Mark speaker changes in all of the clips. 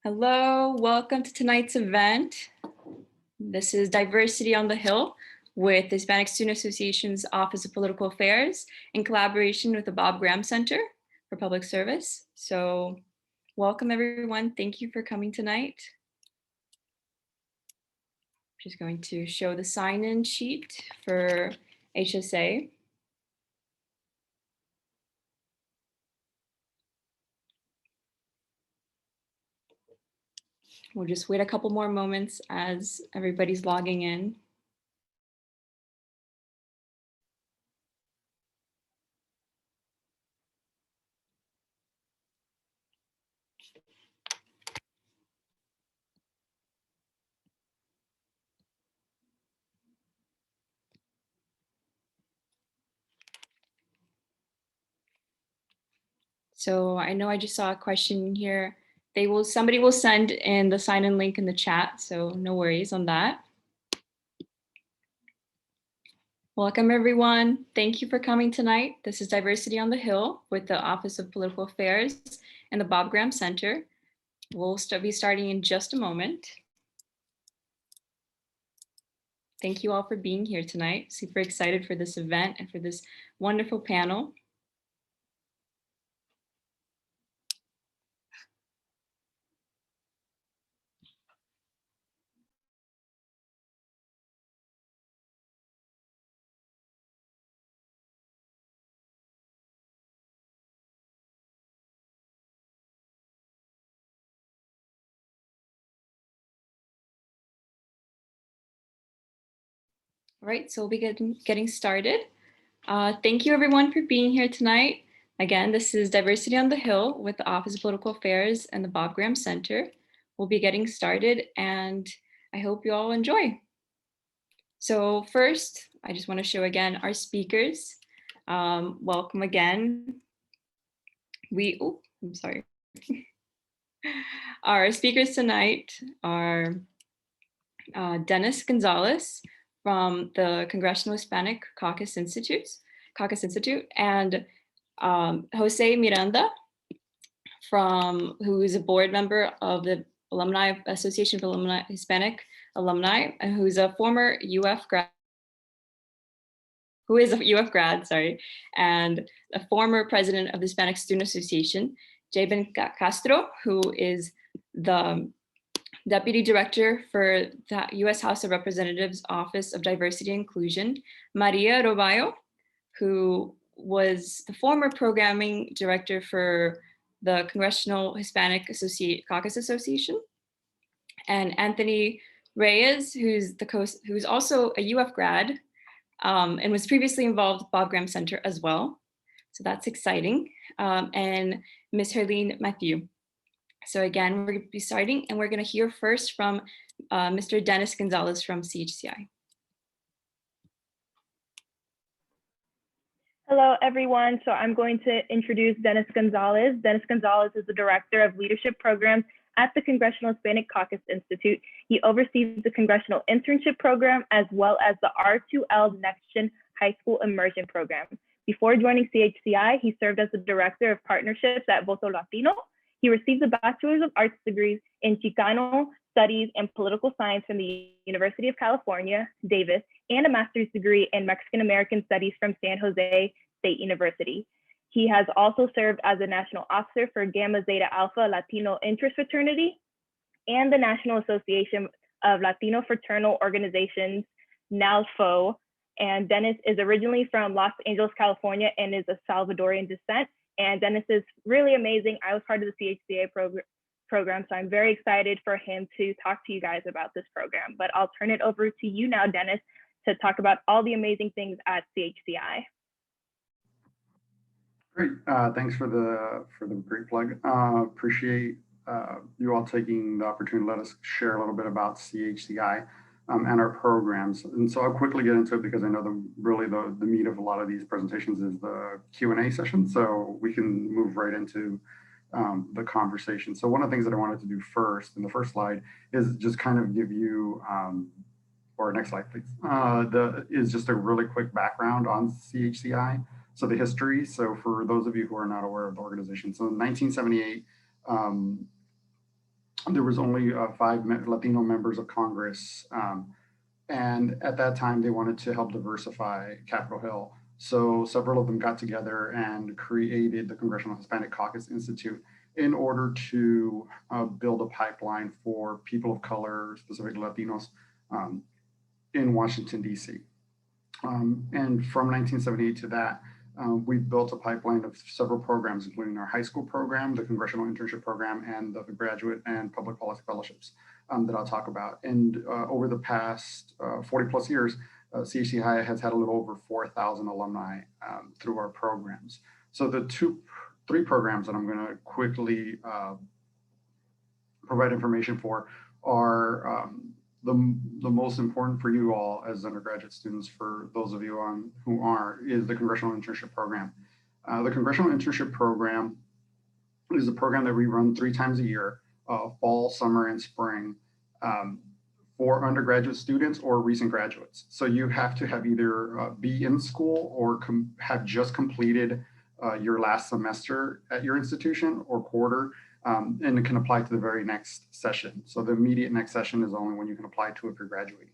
Speaker 1: Hello, welcome to tonight's event. This is Diversity on the Hill with the Hispanic Student Association's Office of Political Affairs in collaboration with the Bob Graham Center for Public Service. So welcome everyone. Thank you for coming tonight. I'm just going to show the sign-in sheet for HSA. We'll just wait a couple more moments as everybody's logging in. So I know I just saw a question here. Somebody will send in the sign-in link in the chat, so no worries on that. Welcome everyone. Thank you for coming tonight. This is Diversity on the Hill with the Office of Political Affairs and the Bob Graham Center. We'll be starting in just a moment. Thank you all for being here tonight. Super excited for this event and for this wonderful panel. All right, so we'll be getting started. Thank you everyone for being here tonight. Again, this is Diversity on the Hill with the Office of Political Affairs and the Bob Graham Center. We'll be getting started and I hope you all enjoy. So first, I just want to show again our speakers. Welcome again. I'm sorry. Our speakers tonight are Dennis Gonzalez from the Congressional Hispanic Caucus Institute, and Jose Miranda, who is a board member of the Alumni Association for Hispanic Alumni, and who's a former UF grad, and a former president of the Hispanic Student Association, Jeyben Castro, who is the Deputy Director for the U.S. House of Representatives Office of Diversity and Inclusion, Maria Robayo, who was the former Programming Director for the Congressional Hispanic Caucus Association, and Anthony Reyes, who's also a UF grad and was previously involved with Bob Graham Center as well. So that's exciting. And Ms. Herlene Matthew. So again, we're going to be starting and we're going to hear first from Mr. Dennis Gonzalez from CHCI.
Speaker 2: Hello, everyone. So I'm going to introduce Dennis Gonzalez. Dennis Gonzalez is the Director of Leadership Programs at the Congressional Hispanic Caucus Institute. He oversees the Congressional Internship Program as well as the R2L Next Gen High School Immersion Program. Before joining CHCI, he served as the Director of Partnerships at Voto Latino. He received a Bachelor's of Arts degree in Chicano Studies and Political Science from the University of California, Davis, and a master's degree in Mexican American Studies from San Jose State University. He has also served as a national officer for Gamma Zeta Alpha Latino Interest Fraternity and the National Association of Latino Fraternal Organizations, NALFO. And Dennis is originally from Los Angeles, California, and is of Salvadorian descent. And Dennis is really amazing. I was part of the CHCA program, so I'm very excited for him to talk to you guys about this program. But I'll turn it over to you now, Dennis, to talk about all the amazing things at CHCI.
Speaker 3: Great, thanks for the great plug. Appreciate you all taking the opportunity to let us share a little bit about CHCI and our programs. And so I'll quickly get into it because I know the meat of a lot of these presentations is the Q&A session. So we can move right into the conversation. So one of the things that I wanted to do first in the first slide is just kind of give you, or next slide, please, is just a really quick background on CHCI. So the history, so for those of you who are not aware of the organization, so in 1978, there was only 5 Latino members of Congress. And at that time, they wanted to help diversify Capitol Hill. So several of them got together and created the Congressional Hispanic Caucus Institute in order to build a pipeline for people of color, specifically Latinos, in Washington, D.C. And from 1978 to that, we built a pipeline of several programs, including our high school program, the Congressional Internship Program, and the Graduate and Public Policy Fellowships that I'll talk about. And over the past 40 plus years, CHCI has had a little over 4,000 alumni through our programs. So the three programs that I'm going to quickly provide information for are the most important for you all as undergraduate students, for those of you who are, is the Congressional Internship Program. The Congressional Internship Program is a program that we run 3 times a year, fall, summer, and spring, for undergraduate students or recent graduates. So you have to have either be in school or have just completed your last semester at your institution or quarter, and it can apply to the very next session. So the immediate next session is only when you can apply to if you're graduating.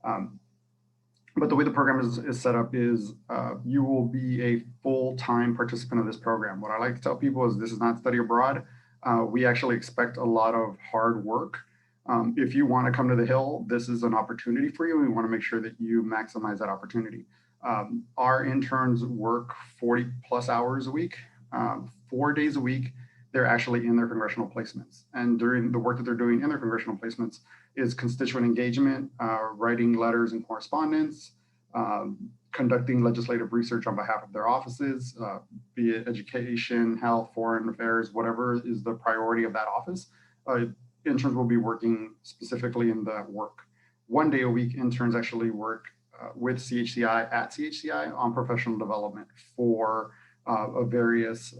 Speaker 3: But the way the program is set up is you will be a full-time participant of this program. What I like to tell people is this is not study abroad. We actually expect a lot of hard work. If you want to come to the Hill, this is an opportunity for you. We want to make sure that you maximize that opportunity. Our interns work 40 plus hours a week, 4 days a week. They're actually in their congressional placements. And during the work that they're doing in their congressional placements is constituent engagement, writing letters and correspondence, conducting legislative research on behalf of their offices, be it education, health, foreign affairs, whatever is the priority of that office. Interns will be working specifically in that work. 1 day a week, interns actually work with CHCI at CHCI on professional development for various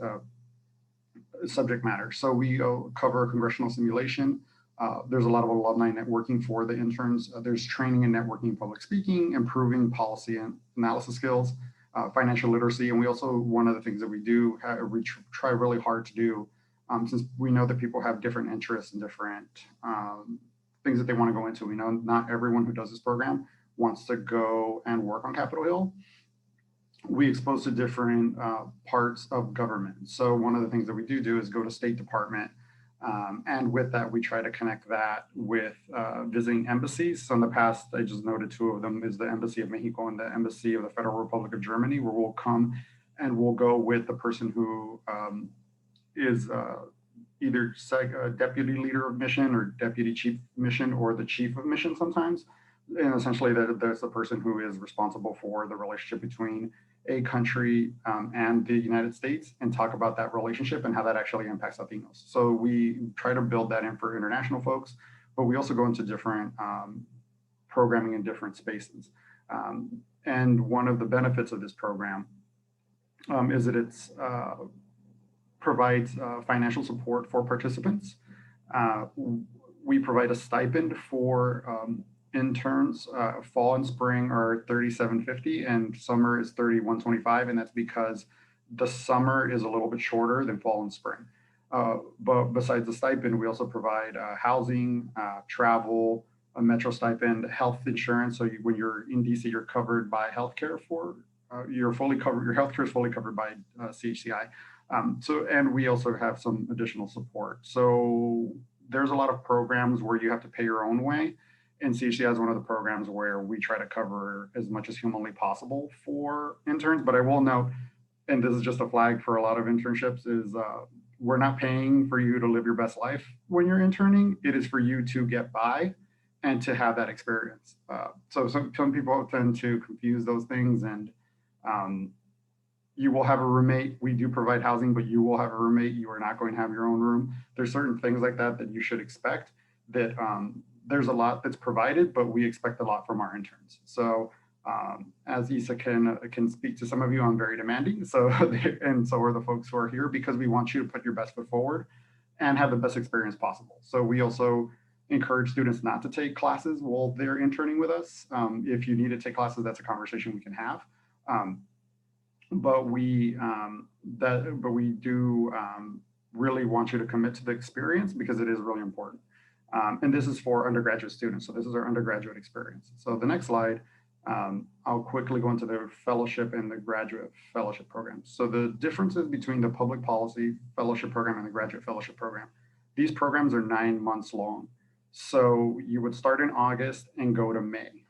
Speaker 3: subject matter. So we cover congressional simulation. There's a lot of alumni networking for the interns. There's training in networking, public speaking, improving policy and analysis skills, financial literacy. And we also, one of the things that we do, we try really hard to do, since we know that people have different interests and different things that they want to go into. We know not everyone who does this program wants to go and work on Capitol Hill. We expose to different parts of government. So one of the things that we do is go to State Department. And with that, we try to connect that with visiting embassies. So in the past, I just noted 2 of them is the Embassy of Mexico and the Embassy of the Federal Republic of Germany, where we'll come and we'll go with the person who is either deputy leader of mission or deputy chief mission or the chief of mission sometimes. And essentially there's the person who is responsible for the relationship between a country and the United States, and talk about that relationship and how that actually impacts Latinos. So we try to build that in for international folks, but we also go into different programming in different spaces. And one of the benefits of this program is that it's provides financial support for participants. We provide a stipend for interns. Fall and spring are $37.50 and summer is $31.25, and that's because the summer is a little bit shorter than fall and spring. But besides the stipend, we also provide housing, travel, a metro stipend, health insurance. So when you're in DC, you're covered by healthcare you're fully covered. Your healthcare is fully covered by CHCI. And we also have some additional support. So there's a lot of programs where you have to pay your own way. And CHCI is one of the programs where we try to cover as much as humanly possible for interns. But I will note, and this is just a flag for a lot of internships, is we're not paying for you to live your best life when you're interning. It is for you to get by and to have that experience. So some people tend to confuse those things, and you will have a roommate. We do provide housing, but you will have a roommate. You are not going to have your own room. There's certain things like that that you should expect. That there's a lot that's provided, but we expect a lot from our interns. So as Isa can speak to some of you, I'm very demanding. So and so are the folks who are here, because we want you to put your best foot forward and have the best experience possible. So we also encourage students not to take classes while they're interning with us. If you need to take classes, that's a conversation we can have. But we do really want you to commit to the experience, because it is really important. And this is for undergraduate students. So this is our undergraduate experience. So the next slide, I'll quickly go into the fellowship and the graduate fellowship programs. So the differences between the public policy fellowship program and the graduate fellowship program, these programs are 9 months long. So you would start in August and go to May.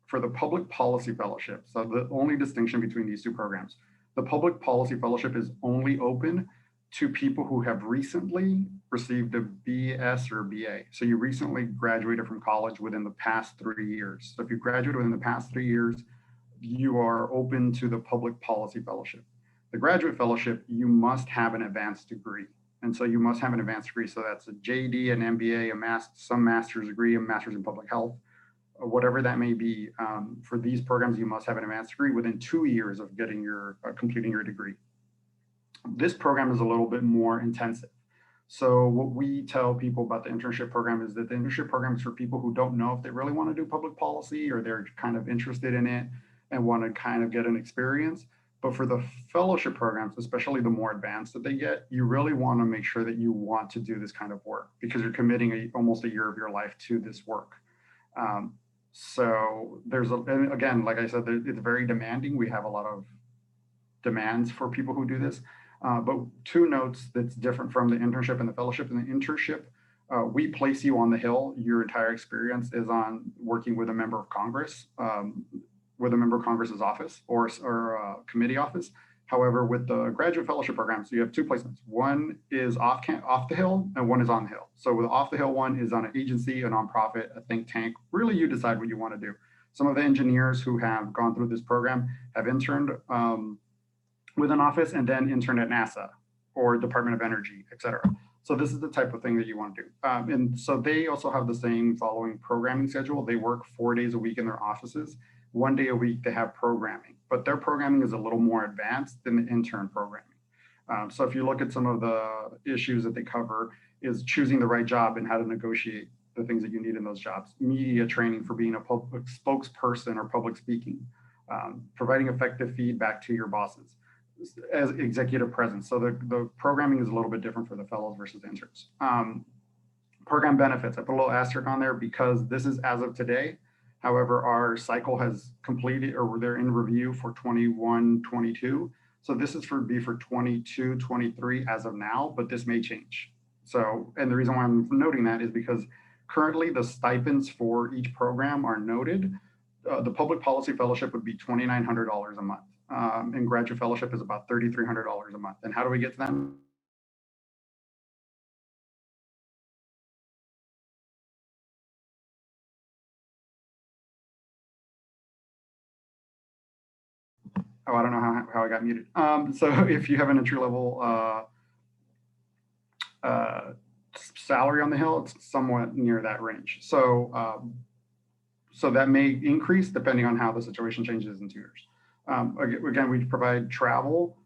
Speaker 3: For the public policy fellowship, so the only distinction between these two programs, the public policy fellowship is only open to people who have recently received a BS or BA. So you recently graduated from college within the past 3 years. So if you graduated within the past 3 years, you are open to the public policy fellowship. The graduate fellowship, you must have an advanced degree. And so you must have an advanced degree. So that's a JD, an MBA, some master's degree, a master's in public health, whatever that may be. For these programs, you must have an advanced degree within 2 years of getting your completing your degree. This program is a little bit more intensive. So what we tell people about the internship program is that the internship program is for people who don't know if they really want to do public policy, or they're kind of interested in it and want to kind of get an experience. But for the fellowship programs, especially the more advanced that they get, you really want to make sure that you want to do this kind of work, because you're committing almost a year of your life to this work. So there's, and again, like I said, it's very demanding. We have a lot of demands for people who do this. But two notes that's different from the internship and the fellowship. In the internship, we place you on the Hill. Your entire experience is on working with a member of Congress, with a member of Congress's office or committee office. However, with the graduate fellowship programs, you have two placements. One is off the Hill and one is on the Hill. So with the off the Hill one is on an agency, a nonprofit, a think tank. Really, you decide what you want to do. Some of the engineers who have gone through this program have interned with an office and then interned at NASA or Department of Energy, et cetera. So this is the type of thing that you want to do. And so they also have the same following programming schedule. They work 4 days a week in their offices. 1 day a week they have programming, but their programming is a little more advanced than the intern programming. So if you look at some of the issues that they cover, is choosing the right job and how to negotiate the things that you need in those jobs, media training for being a public spokesperson or public speaking, providing effective feedback to your bosses, as executive presence. So the programming is a little bit different for the fellows versus interns. Program benefits, I put a little asterisk on there because this is as of today. However, our cycle has completed, or they're in review for 21-22. So this is for 22-23 as of now, but this may change. So, and the reason why I'm noting that is because currently the stipends for each program are noted. The public policy fellowship would be $2,900 a month. And graduate fellowship is about $3,300 a month. And how do we get to that? Oh, I don't know how I got muted. So if you have an entry level salary on the Hill, it's somewhat near that range. So so that may increase depending on how the situation changes in 2 years. Again, we provide travel,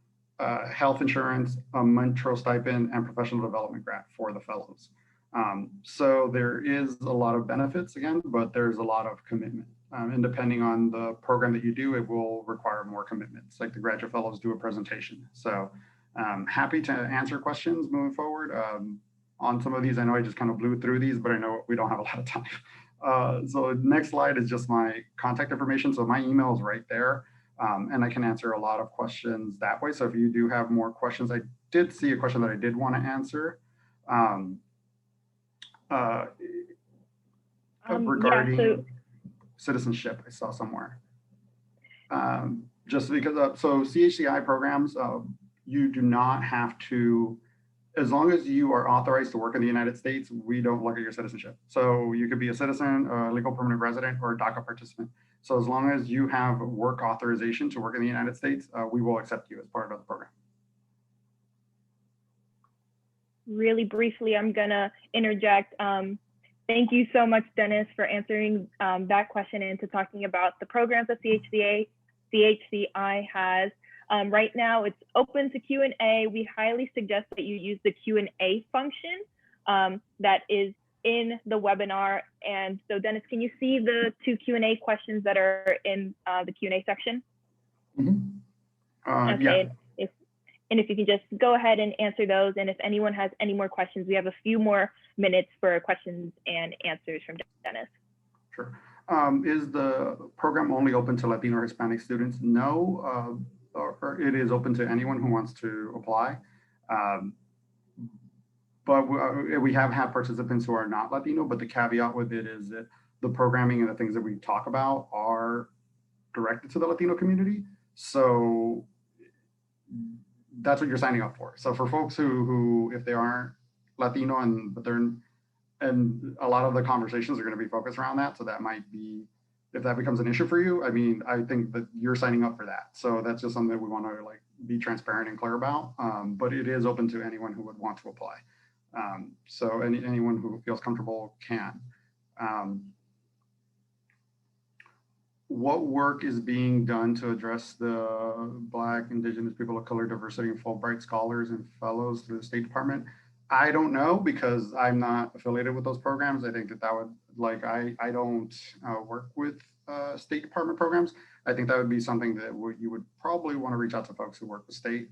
Speaker 3: health insurance, a mentor stipend, and professional development grant for the fellows. So there is a lot of benefits again, but there's a lot of commitment. And depending on the program that you do, it will require more commitments. Like the graduate fellows do a presentation. So happy to answer questions moving forward on some of these. I know I just kind of blew through these, but I know we don't have a lot of time. So next slide is just my contact information. So my email is right there. And I can answer a lot of questions that way. So if you do have more questions, I did see a question that I did want to answer regarding citizenship. I saw somewhere. Just because, so CHCI programs, you do not have to, as long as you are authorized to work in the United States, we don't look at your citizenship. So you could be a citizen, a legal permanent resident, or a DACA participant. So as long as you have work authorization to work in the United States, we will accept you as part of the program.
Speaker 2: Really briefly, I'm gonna interject. Thank you so much, Dennis, for answering that question and to talking about the programs that CHCI has. Right now, it's open to Q&A. We highly suggest that you use the Q&A function that is in the webinar. And so, Dennis, can you see the 2 Q&A questions that are in the Q&A section?
Speaker 3: Mm-hmm.
Speaker 2: Okay.
Speaker 3: Yeah.
Speaker 2: And if you can just go ahead and answer those. And if anyone has any more questions, we have a few more minutes for questions and answers from Dennis.
Speaker 3: Sure. Is the program only open to Latino or Hispanic students? No, or it is open to anyone who wants to apply. But we have had participants who are not Latino, but the caveat with it is that the programming and the things that we talk about are directed to the Latino community. So that's what you're signing up for. So for folks who if they aren't Latino and a lot of the conversations are going to be focused around that. So that might be, if that becomes an issue for you, I mean, I think that you're signing up for that. So that's just something that we want to like be transparent and clear about. But it is open to anyone who would want to apply. So anyone who feels comfortable can. What work is being done to address the Black, Indigenous, people of color, diversity, and Fulbright scholars and fellows through the State Department? I don't know because I'm not affiliated with those programs. I think that would, like, I don't work with State Department programs. I think that would be something that you would probably want to reach out to folks who work with state.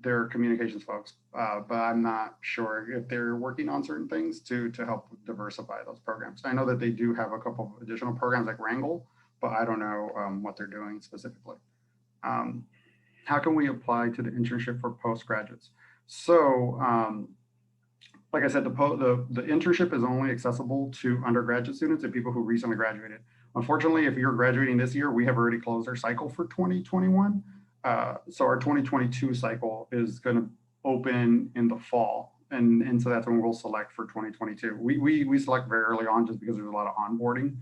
Speaker 3: They're communications folks, but I'm not sure if they're working on certain things to help diversify those programs. I know that they do have a couple of additional programs like Wrangle, but I don't know what they're doing specifically. How can we apply to the internship for postgraduates? So, like I said, the internship is only accessible to undergraduate students and people who recently graduated. Unfortunately, if you're graduating this year, we have already closed our cycle for 2021. So our 2022 cycle is going to open in the fall. And so that's when we'll select for 2022. We select very early on just because there's a lot of onboarding.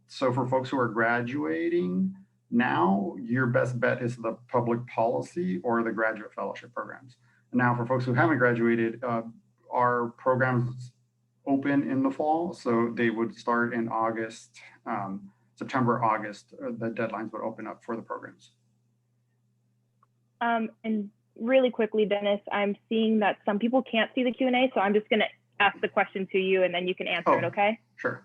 Speaker 3: So for folks who are graduating now, your best bet is the public policy or the graduate fellowship programs. Now for folks who haven't graduated, our programs open in the fall. So they would start in August, September, August, the deadlines would open up for the programs.
Speaker 2: And really quickly, Dennis, I'm seeing that some people can't see the Q&A, so I'm just going to ask the question to you and then you can answer it, okay?
Speaker 3: Sure.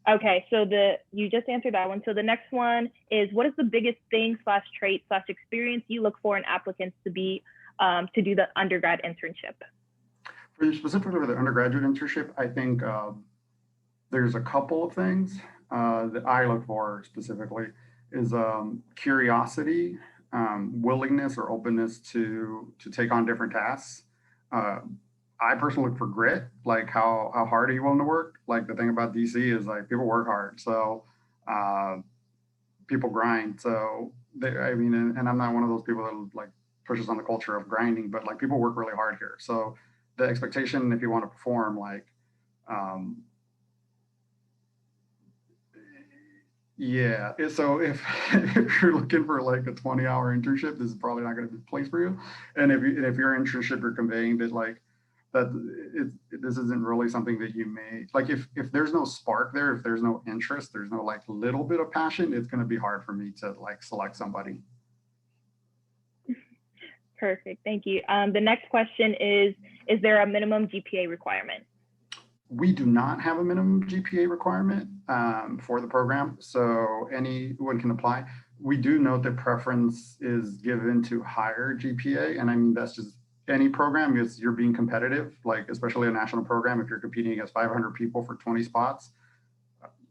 Speaker 2: Okay, so you just answered that one. So the next one is, what is the biggest thing / trait / experience you look for in applicants to be to do the undergrad internship?
Speaker 3: Specifically for the undergraduate internship, I think there's a couple of things that I look for specifically is curiosity, willingness or openness to take on different tasks. I personally look for grit, like how hard are you willing to work? Like the thing about DC is like people work hard, so people grind. So I mean, and I'm not one of those people that like pushes on the culture of grinding, but like people work really hard here. So the expectation, if you want to perform, like yeah. So if you're looking for like a 20-hour internship, this is probably not going to be the place for you. And if your internship you're conveying that like this isn't really something that you may like, if there's no spark there, if there's no interest, there's no like little bit of passion, it's going to be hard for me to like select somebody.
Speaker 2: Perfect. Thank you. The next question is there a minimum GPA requirement?
Speaker 3: We do not have a minimum GPA requirement for the program, so anyone can apply. We do note that preference is given to higher GPA, and I mean, that's just any program is you're being competitive, like especially a national program, if you're competing against 500 people for 20 spots,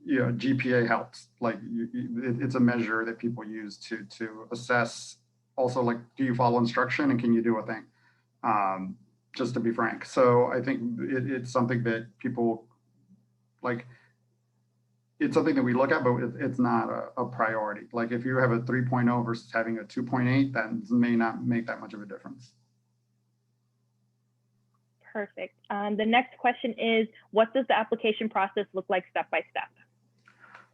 Speaker 3: you know, GPA helps. Like it's a measure that people use to assess also like, do you follow instruction and can you do a thing? Just to be frank. So I think it's something that people like, it's something that we look at, but it's not a priority. Like if you have a 3.0 versus having a 2.8, that may not make that much of a difference.
Speaker 2: Perfect. The next question is, what does the application process look like step by step?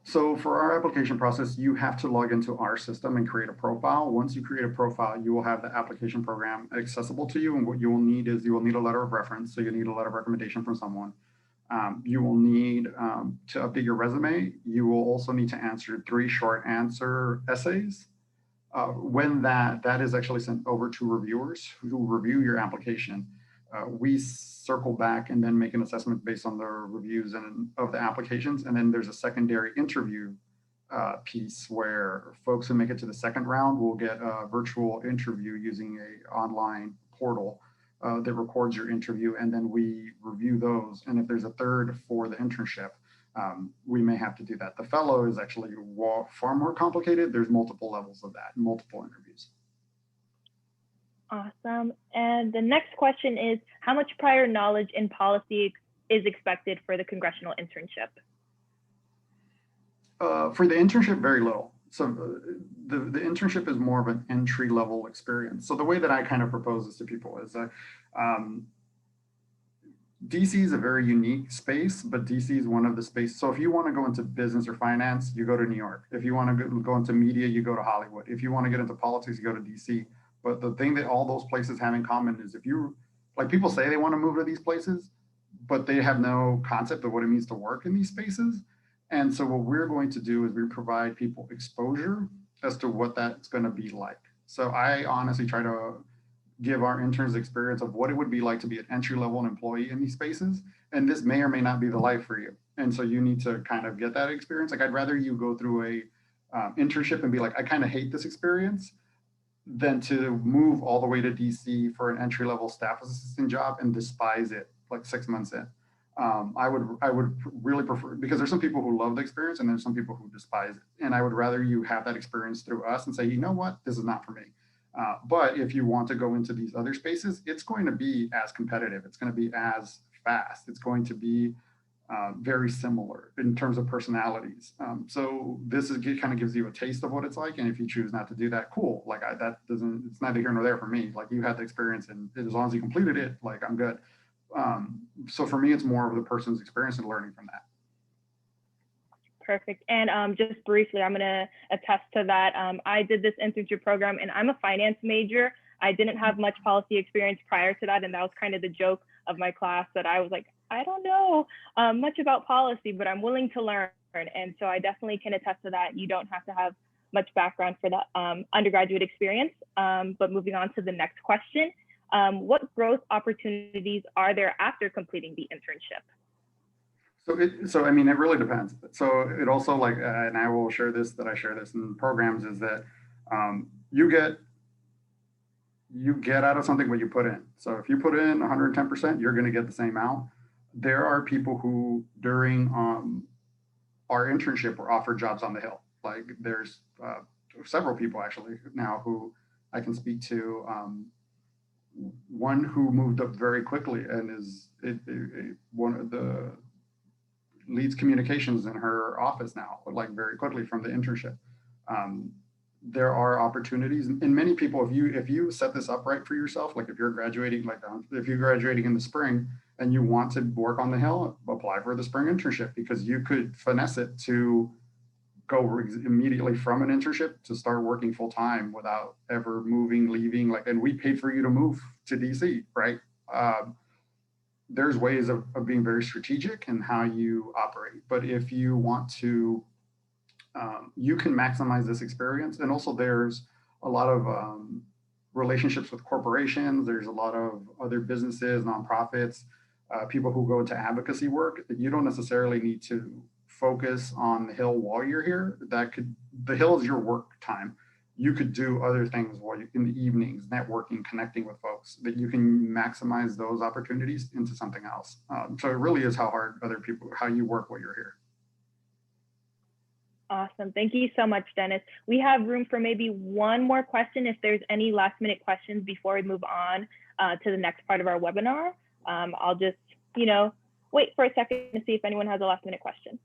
Speaker 3: So for our application process, you have to log into our system and create a profile. Once you create a profile, you will have the application program accessible to you. And what you will need is you will need a letter of reference. So you need a letter of recommendation from someone. You will need to update your resume. You will also need to answer 3 short answer essays. When that is actually sent over to reviewers who will review your application, we circle back and then make an assessment based on the reviews and of the applications. And then there's a secondary interview piece where folks who make it to the second round will get a virtual interview using a online portal that records your interview, and then we review those. And if there's a third for the internship, we may have to do that. The fellow is actually far more complicated. There's multiple levels of that, multiple interviews.
Speaker 2: Awesome. And the next question is, how much prior knowledge in policy is expected for the congressional internship?
Speaker 3: For the internship, very little. So the internship is more of an entry level experience. So the way that I kind of propose this to people is that DC is a very unique space, but DC is one of the spaces. So if you want to go into business or finance, you go to New York. If you want to go into media, you go to Hollywood. If you want to get into politics, you go to DC. But the thing that all those places have in common is if you, like people say they want to move to these places, but they have no concept of what it means to work in these spaces. And so what we're going to do is we provide people exposure as to what that's going to be like. So I honestly try to give our interns experience of what it would be like to be an entry-level employee in these spaces. And this may or may not be the life for you. And so you need to kind of get that experience. Like I'd rather you go through a internship and be like, I kind of hate this experience, than to move all the way to DC for an entry-level staff assistant job and despise it like 6 months in. I would really prefer, because there's some people who love the experience and there's some people who despise it. And I would rather you have that experience through us and say, you know what, this is not for me. But if you want to go into these other spaces, it's going to be as competitive. It's going to be as fast. It's going to be very similar in terms of personalities. So this is kind of gives you a taste of what it's like. And if you choose not to do that, cool. Like it's neither here nor there for me. Like you had the experience and as long as you completed it, like I'm good. So for me, it's more of the person's experience and learning from that.
Speaker 2: Perfect. And just briefly, I'm going to attest to that. I did this internship program and I'm a finance major. I didn't have much policy experience prior to that. And that was kind of the joke of my class, that I was like, I don't know much about policy, but I'm willing to learn. And so I definitely can attest to that. You don't have to have much background for the undergraduate experience. But moving on to the next question, what growth opportunities are there after completing the internship?
Speaker 3: So I mean, it really depends. So it also like, and I will share this, that I share this in programs, is that you get out of something what you put in. So if you put in 110%, you're going to get the same amount. There are people who during our internship were offered jobs on the Hill. Like there's several people actually now who I can speak to. One who moved up very quickly and is one of the leads communications in her office now, like very quickly from the internship. There are opportunities, and many people, if you set this up right for yourself, like if you're graduating, like if you're graduating in the spring and you want to work on the Hill, apply for the spring internship, because you could finesse it to go immediately from an internship to start working full time without ever moving, leaving. Like, and we paid for you to move to DC, right? There's ways of being very strategic in how you operate. But if you want to, you can maximize this experience. And also there's a lot of relationships with corporations. There's a lot of other businesses, nonprofits, people who go into advocacy work that you don't necessarily need to focus on the Hill while you're here. The Hill is your work time. You could do other things while in the evenings, networking, connecting with folks, that you can maximize those opportunities into something else. So it really is how you work while you're here.
Speaker 2: Awesome. Thank you so much, Dennis. We have room for maybe one more question if there's any last minute questions before we move on to the next part of our webinar. I'll just, wait for a second to see if anyone has a last minute question.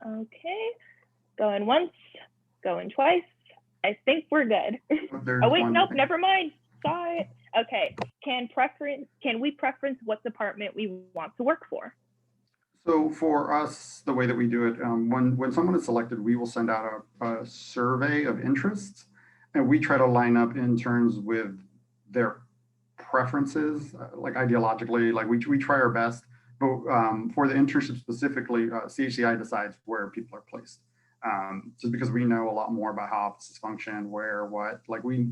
Speaker 2: Okay, going once, going twice. I think we're good. Oh wait, nope, never mind. Saw it. Okay, can we preference what department we want to work for?
Speaker 3: So for us, the way that we do it, when someone is selected, we will send out a survey of interests, and we try to line up interns with their preferences, like ideologically, like we try our best. But for the internship specifically, CHCI decides where people are placed. just because we know a lot more about how offices function, where, what, like we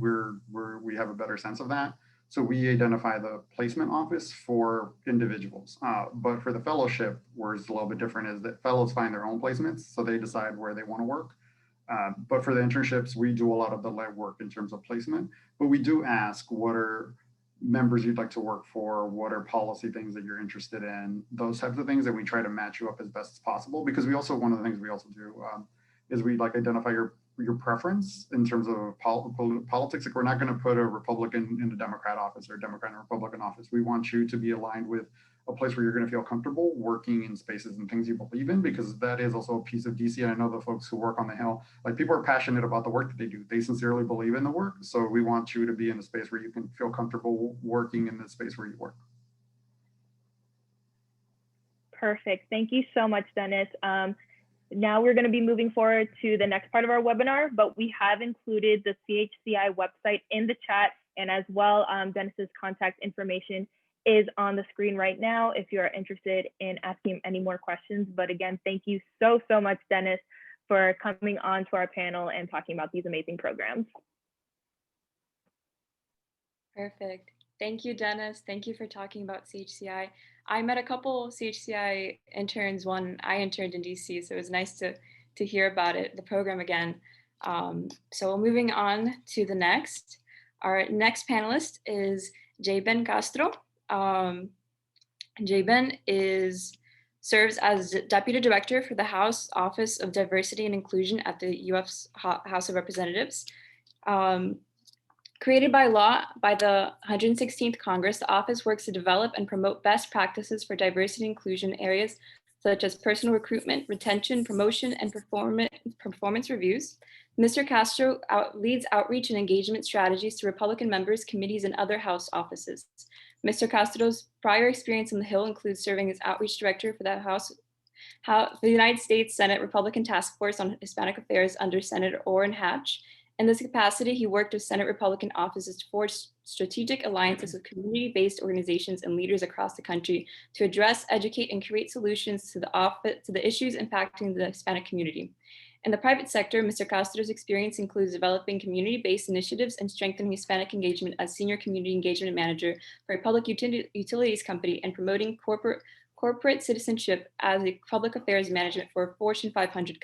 Speaker 3: have a better sense of that. So we identify the placement office for individuals. But for the fellowship, where it's a little bit different, is that fellows find their own placements, so they decide where they want to work. But for the internships, we do a lot of the legwork in terms of placement. But we do ask, what are members you'd like to work for? What are policy things that you're interested in? Those types of things that we try to match you up as best as possible. Because we also, one of the things we also do is we like identify your preference in terms of politics. Like, we're not going to put a Republican in a Democrat office or a Democrat in a Republican office. We want you to be aligned with a place where you're going to feel comfortable working in spaces and things you believe in, because that is also a piece of DC. And I know the folks who work on the Hill, like, people are passionate about the work that they do. They sincerely believe in the work. So we want you to be in a space where you can feel comfortable working in the space where you work.
Speaker 2: Perfect. Thank you so much, Dennis. Now we're going to be moving forward to the next part of our webinar, but we have included the CHCI website in the chat, and as well, Dennis's contact information is on the screen right now if you are interested in asking any more questions. But again, thank you so much, Dennis, for coming on to our panel and talking about these amazing programs.
Speaker 1: Perfect. Thank you, Dennis. Thank you for talking about CHCI. I met a couple CHCI interns when I interned in DC, so it was nice to hear about it, the program again. So moving on to the next. Our next panelist is Jeyben Castro. Jeyben serves as Deputy Director for the House Office of Diversity and Inclusion at the U.S. House of Representatives. Created by law by the 116th Congress, the office works to develop and promote best practices for diversity and inclusion areas such as personal recruitment, retention, promotion, and performance reviews. Mr. Castro leads outreach and engagement strategies to Republican members, committees, and other House offices. Mr. Castro's prior experience on the Hill includes serving as outreach director for the United States Senate Republican Task Force on Hispanic Affairs under Senator Orrin Hatch. In this capacity, he worked with Senate Republican offices to forge strategic alliances with community-based organizations and leaders across the country to address, educate, and create solutions to the issues impacting the Hispanic community. In the private sector, Mr. Castro's experience includes developing community-based initiatives and strengthening Hispanic engagement as Senior Community Engagement Manager for a public utilities company and promoting corporate citizenship as a public affairs management for a Fortune 500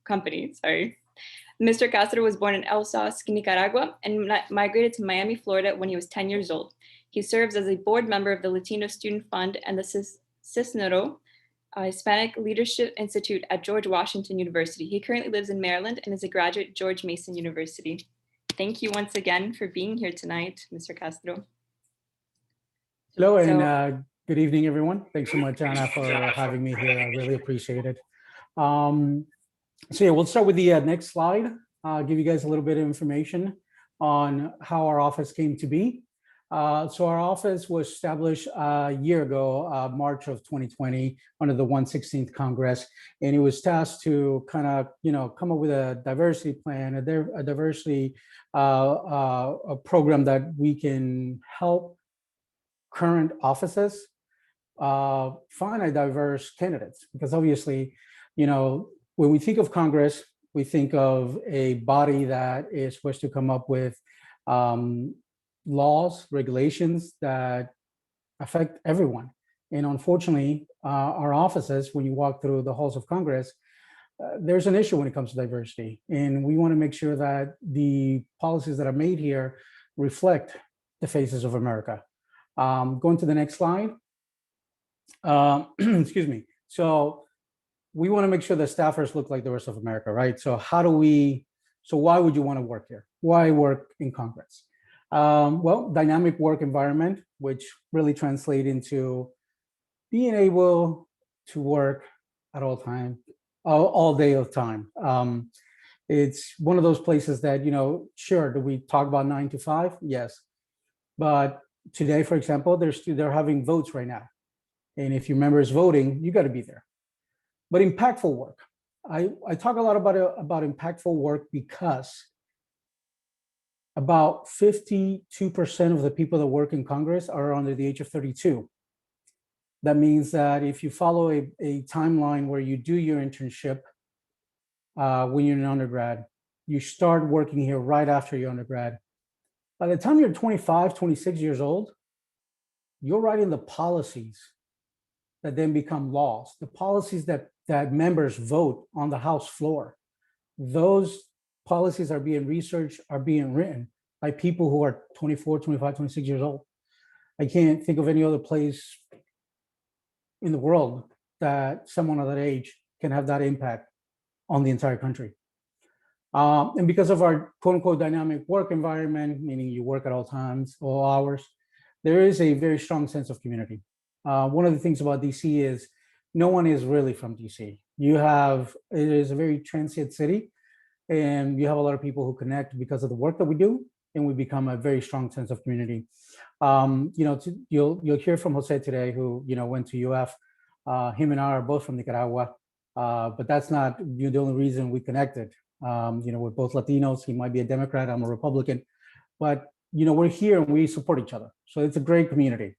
Speaker 1: company. Mr. Castro was born in El Sauce, Nicaragua, and migrated to Miami, Florida when he was 10 years old. He serves as a board member of the Latino Student Fund and the Cisnero Hispanic Leadership Institute at George Washington University. He currently lives in Maryland and is a graduate at George Mason University. Thank you once again for being here tonight, Mr. Castro.
Speaker 4: Hello, and good evening, everyone. Thanks so much, Anna, for having me here. I really appreciate it. So yeah, we'll start with the next slide. I'll give you guys a little bit of information on how our office came to be. So our office was established a year ago, March of 2020, under the 116th Congress, and it was tasked to kind of, come up with a diversity plan, a diversity a program that we can help current offices find a diverse candidates, because obviously, when we think of Congress, we think of a body that is supposed to come up with laws, regulations that affect everyone. And unfortunately, our offices, when you walk through the halls of Congress, there's an issue when it comes to diversity. And we want to make sure that the policies that are made here reflect the faces of America. Going to the next slide. Excuse me. So we want to make sure that staffers look like the rest of America, right? So why would you want to work here? Why work in Congress? Well, dynamic work environment, which really translate into being able to work at all time, all day of time. It's one of those places that, sure, do we talk about 9 to 5? Yes. But today, for example, they're having votes right now. And if your member is voting, you got to be there. But impactful work. I talk a lot about impactful work because about 52% of the people that work in Congress are under the age of 32. That means that if you follow a timeline where you do your internship, when you're an undergrad. You start working here right after your undergrad. By the time you're 25, 26 years old, you're writing the policies that then become laws, the policies that members vote on the House floor. Those policies are being researched, are being written by people who are 24, 25, 26 years old. I can't think of any other place in the world that someone of that age can have that impact on the entire country. And because of our quote unquote dynamic work environment, meaning you work at all times, all hours, there is a very strong sense of community. One of the things about DC is no one is really from DC. It is a very transient city, and you have a lot of people who connect because of the work that we do, and we become a very strong sense of community. You'll hear from Jose today, who went to UF. Him and I are both from Nicaragua, but that's not the only reason we connected. We're both Latinos. He might be a Democrat, I'm a Republican, but we're here and we support each other. So it's a great community.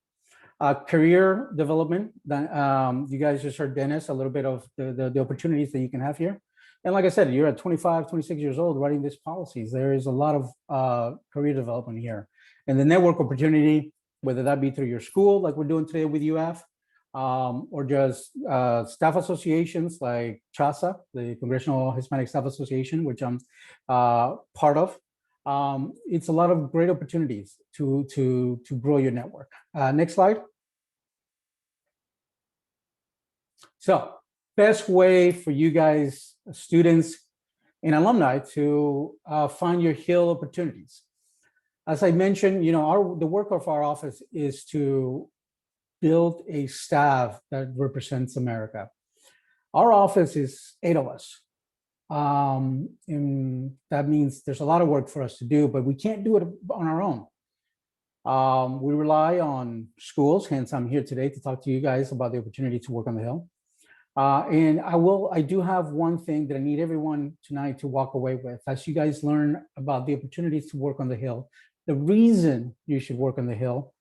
Speaker 4: Career development, you guys just heard Dennis a little bit of the opportunities that you can have here. And like I said, you're at 25, 26 years old writing these policies. There is a lot of career development here. And the network opportunity, whether that be through your school, like we're doing today with UF, or just staff associations like CHSA, the Congressional Hispanic Staff Association, which I'm part of. It's a lot of great opportunities to grow your network. Next slide. So, best way for you guys, students and alumni, to find your Hill opportunities. As I mentioned, the work of our office is to build a staff that represents America. Our office is 8 of us. And that means there's a lot of work for us to do, but we can't do it on our own. We rely on schools, hence I'm here today to talk to you guys about the opportunity to work on the Hill. And I do have one thing that I need everyone tonight to walk away with as you guys learn about the opportunities to work on the Hill, the reason you should work on the Hill.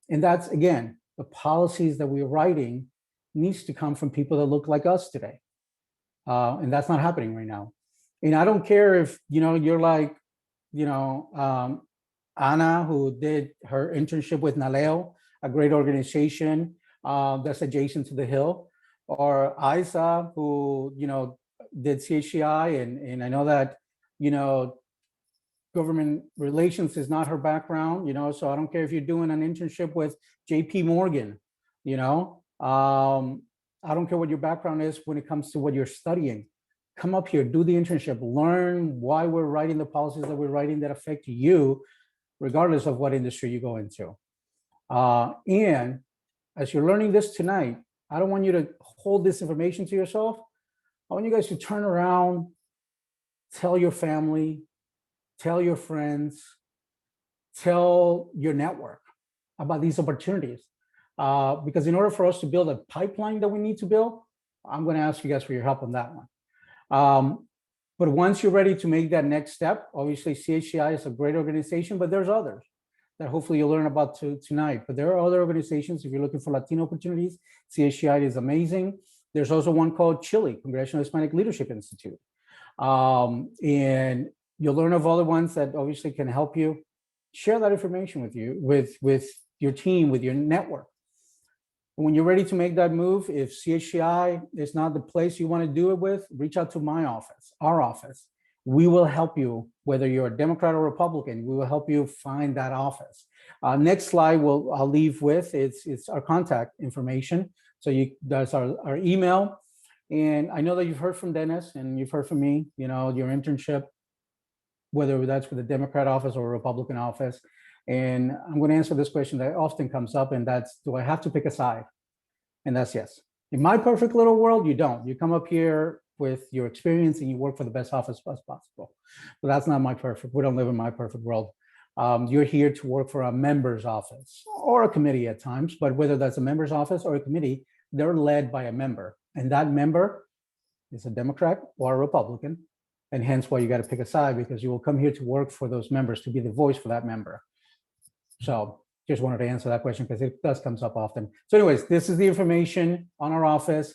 Speaker 4: And that's, again, the policies that we're writing needs to come from people that look like us today. And that's not happening right now. And I don't care if, you're like, Ana, who did her internship with NALEO, a great organization that's adjacent to the Hill, or Isa, who, did CHCI. And I know that, government relations is not her background, so I don't care if you're doing an internship with JP Morgan, I don't care what your background is when it comes to what you're studying. Come up here, do the internship, learn why we're writing the policies that we're writing that affect you, regardless of what industry you go into. And as you're learning this tonight, I don't want you to hold this information to yourself. I want you guys to turn around, tell your family, tell your friends, tell your network about these opportunities. Because in order for us to build a pipeline that we need to build, I'm going to ask you guys for your help on that one. But once you're ready to make that next step, obviously CHCI is a great organization, but there's others that hopefully you'll learn about tonight. But there are other organizations. If you're looking for Latino opportunities, CHCI is amazing. There's also one called Chile, Congressional Hispanic Leadership Institute. And you'll learn of other ones that obviously can help you. Share that information with you, with your team, with your network. When you're ready to make that move, if CHCI is not the place you want to do it with, reach out to my office, our office. We will help you, whether you're a Democrat or Republican, we will help you find that office. Next slide I'll leave with, it's our contact information. So that's our email. And I know that you've heard from Dennis and you've heard from me, your internship, whether that's with a Democrat office or a Republican office. And I'm going to answer this question that often comes up, and that's, do I have to pick a side? And that's yes. In my perfect little world, you don't. You come up here with your experience and you work for the best office as possible. But that's not my perfect. We don't live in my perfect world. You're here to work for a member's office or a committee at times, but whether that's a member's office or a committee, they're led by a member. And that member is a Democrat or a Republican. And hence why you got to pick a side, because you will come here to work for those members, to be the voice for that member. So just wanted to answer that question because it does comes up often. So anyways, this is the information on our office.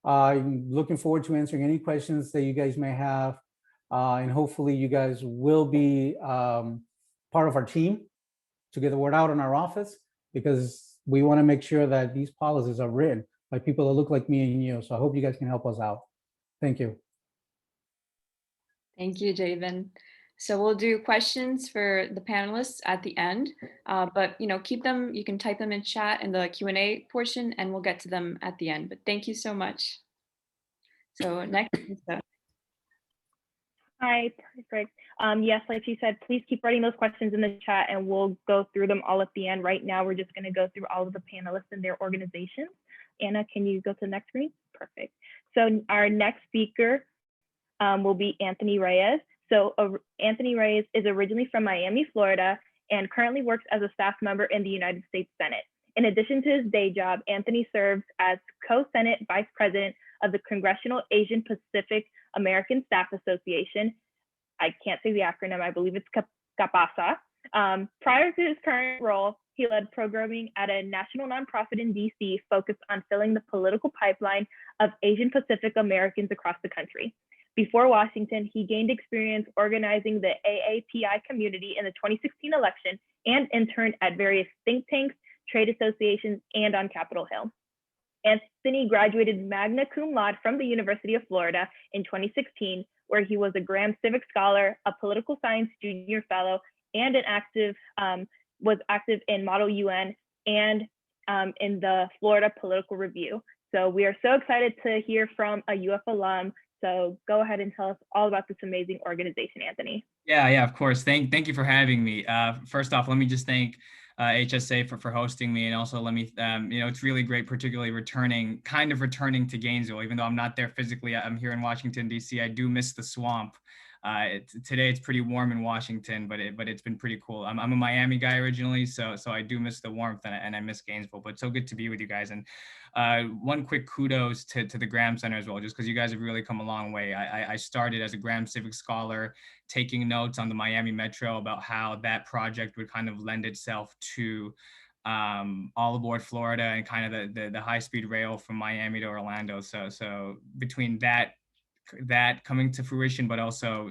Speaker 4: I'm looking forward to answering any questions that you guys may have. And hopefully you guys will be part of our team to get the word out in our office, because we want to make sure that these policies are written by people that look like me and you. So I hope you guys can help us out. Thank you.
Speaker 1: Thank you, Jeyben. So we'll do questions for the panelists at the end, but keep them, you can type them in chat in the Q&A portion and we'll get to them at the end. But thank you so much. So next, Lisa.
Speaker 2: Hi, perfect. Yes, like she said, please keep writing those questions in the chat and we'll go through them all at the end. Right now, we're just going to go through all of the panelists and their organizations. Anna, can you go to the next screen? Perfect. So our next speaker will be Anthony Reyes. So Anthony Reyes is originally from Miami, Florida, and currently works as a staff member in the United States Senate. In addition to his day job, Anthony serves as co-Senate Vice President of the Congressional Asian Pacific American Staff Association. I can't say the acronym, I believe it's CAPASA. Prior to his current role, he led programming at a national nonprofit in DC focused on filling the political pipeline of Asian Pacific Americans across the country. Before Washington, he gained experience organizing the AAPI community in the 2016 election and interned at various think tanks, trade associations, and on Capitol Hill. Anthony graduated magna cum laude from the University of Florida in 2016, where he was a Graham Civic Scholar, a political science junior fellow, and was active in Model UN and in the Florida Political Review. So we are so excited to hear from a UF alum. So go ahead and tell us all about this amazing organization, Anthony.
Speaker 5: Yeah, of course. Thank you for having me. First off, let me just thank HSA for hosting me, and also let me, it's really great, particularly returning to Gainesville, even though I'm not there physically. I'm here in Washington, D.C. I do miss the swamp. Today it's pretty warm in Washington, but it's been pretty cool. I'm a Miami guy originally, so I do miss the warmth and I miss Gainesville. But so good to be with you guys. And one quick kudos to the Graham Center as well, just because you guys have really come a long way. I started as a Graham Civic Scholar, taking notes on the Miami Metro about how that project would kind of lend itself to all aboard Florida and kind of the high-speed rail from Miami to Orlando. So between that coming to fruition, but also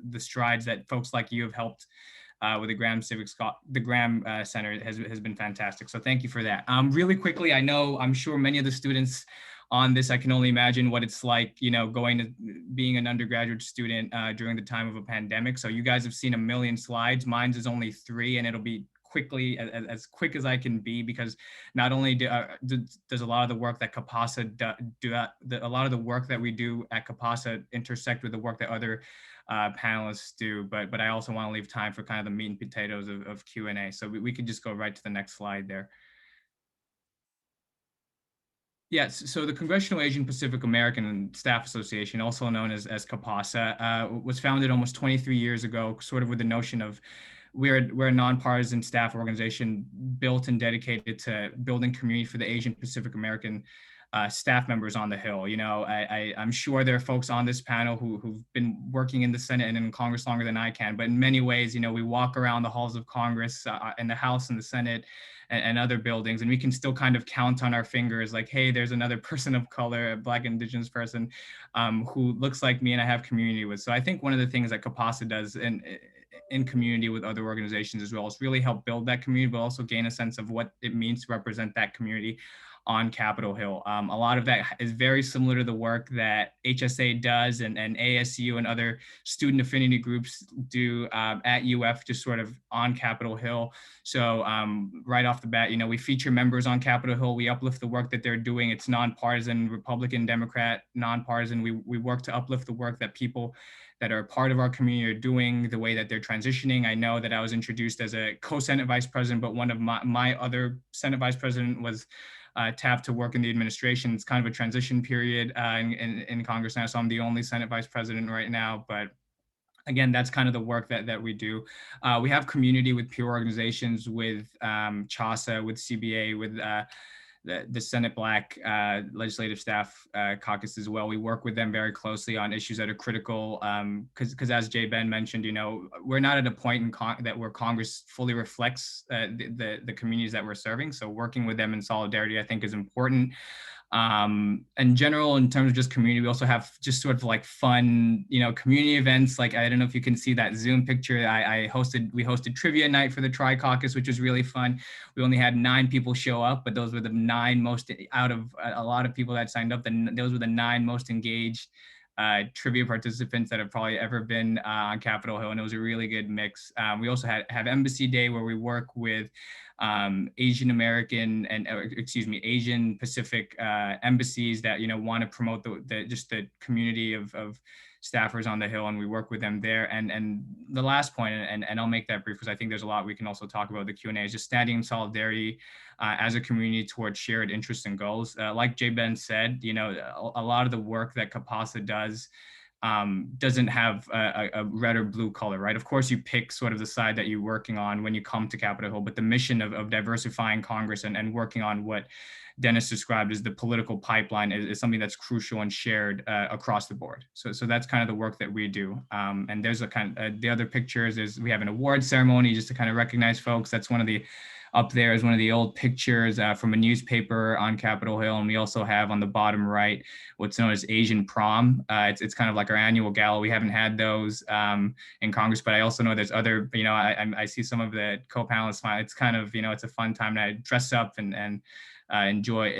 Speaker 5: the strides that folks like you have helped with the Graham Center has been fantastic. So thank you for that. Really quickly, I'm sure many of the students on this, I can only imagine what it's like, being an undergraduate student during the time of a pandemic. So you guys have seen a million slides. Mine's is only 3, and it'll be as quick as I can be, because not only does a lot of the work that CAPASA a lot of the work that we do at CAPASA intersect with the work that other panelists do, but I also want to leave time for kind of the meat and potatoes of Q&A. So we could just go right to the next slide there. Yes, so the Congressional Asian Pacific American Staff Association, also known as CAPASA, was founded almost 23 years ago, sort of with the notion of we're a nonpartisan staff organization built and dedicated to building community for the Asian Pacific American staff members on the Hill. I'm sure there are folks on this panel who've been working in the Senate and in Congress longer than I can, but in many ways, we walk around the halls of Congress, in the House and the Senate and other buildings, and we can still kind of count on our fingers like, hey, there's another person of color, a Black Indigenous person who looks like me and I have community with. So I think one of the things that CAPASA does in community with other organizations as well is really help build that community, but also gain a sense of what it means to represent that community on Capitol Hill. A lot of that is very similar to the work that HSA does and ASU and other student affinity groups do at UF, just sort of on Capitol Hill. So right off the bat, we feature members on Capitol Hill. We uplift the work that they're doing. It's nonpartisan, Republican, Democrat, nonpartisan. We work to uplift the work that people that are part of our community are doing, the way that they're transitioning. I know that I was introduced as a co-Senate vice president, but one of my other Senate vice president was tapped to work in the administration. It's kind of a transition period in Congress now, so I'm the only Senate vice president right now. But again, that's kind of the work that we do. We have community with peer organizations, with CHSA, with CBA, with the Senate Black Legislative Staff Caucus as well. We work with them very closely on issues that are critical, because as Jeyben mentioned, we're not at a point where Congress fully reflects the communities that we're serving. So working with them in solidarity, I think, is important. In general, in terms of just community, we also have just sort of like fun, community events. Like, I don't know if you can see that Zoom picture. We hosted trivia night for the Tri-Caucus, which was really fun. We only had 9 people show up, but those were the 9 most, out of a lot of people that signed up, those were the 9 most engaged trivia participants that have probably ever been on Capitol Hill, and it was a really good mix. We also have Embassy Day, where we work with Asian American and Asian Pacific embassies that want to promote the community of staffers on the Hill, and we work with them there. And the last point, and I'll make that brief because I think there's a lot we can also talk about the Q&A, is just standing in solidarity as a community towards shared interests and goals. Like Jeyben said, a lot of the work that CAPASA does doesn't have a red or blue color, right? Of course, you pick sort of the side that you're working on when you come to Capitol Hill, but the mission of diversifying Congress and working on what Dennis described as the political pipeline is something that's crucial and shared across the board. So that's kind of the work that we do. And there's a kind of the other pictures is we have an award ceremony just to kind of recognize folks. That's one of the up there is one of the old pictures from a newspaper on Capitol Hill. And we also have on the bottom right, what's known as Asian Prom. It's kind of like our annual gala. We haven't had those in Congress, but I also know there's other, I see some of the co-panelists smile. It's kind of, it's a fun time to dress up and enjoy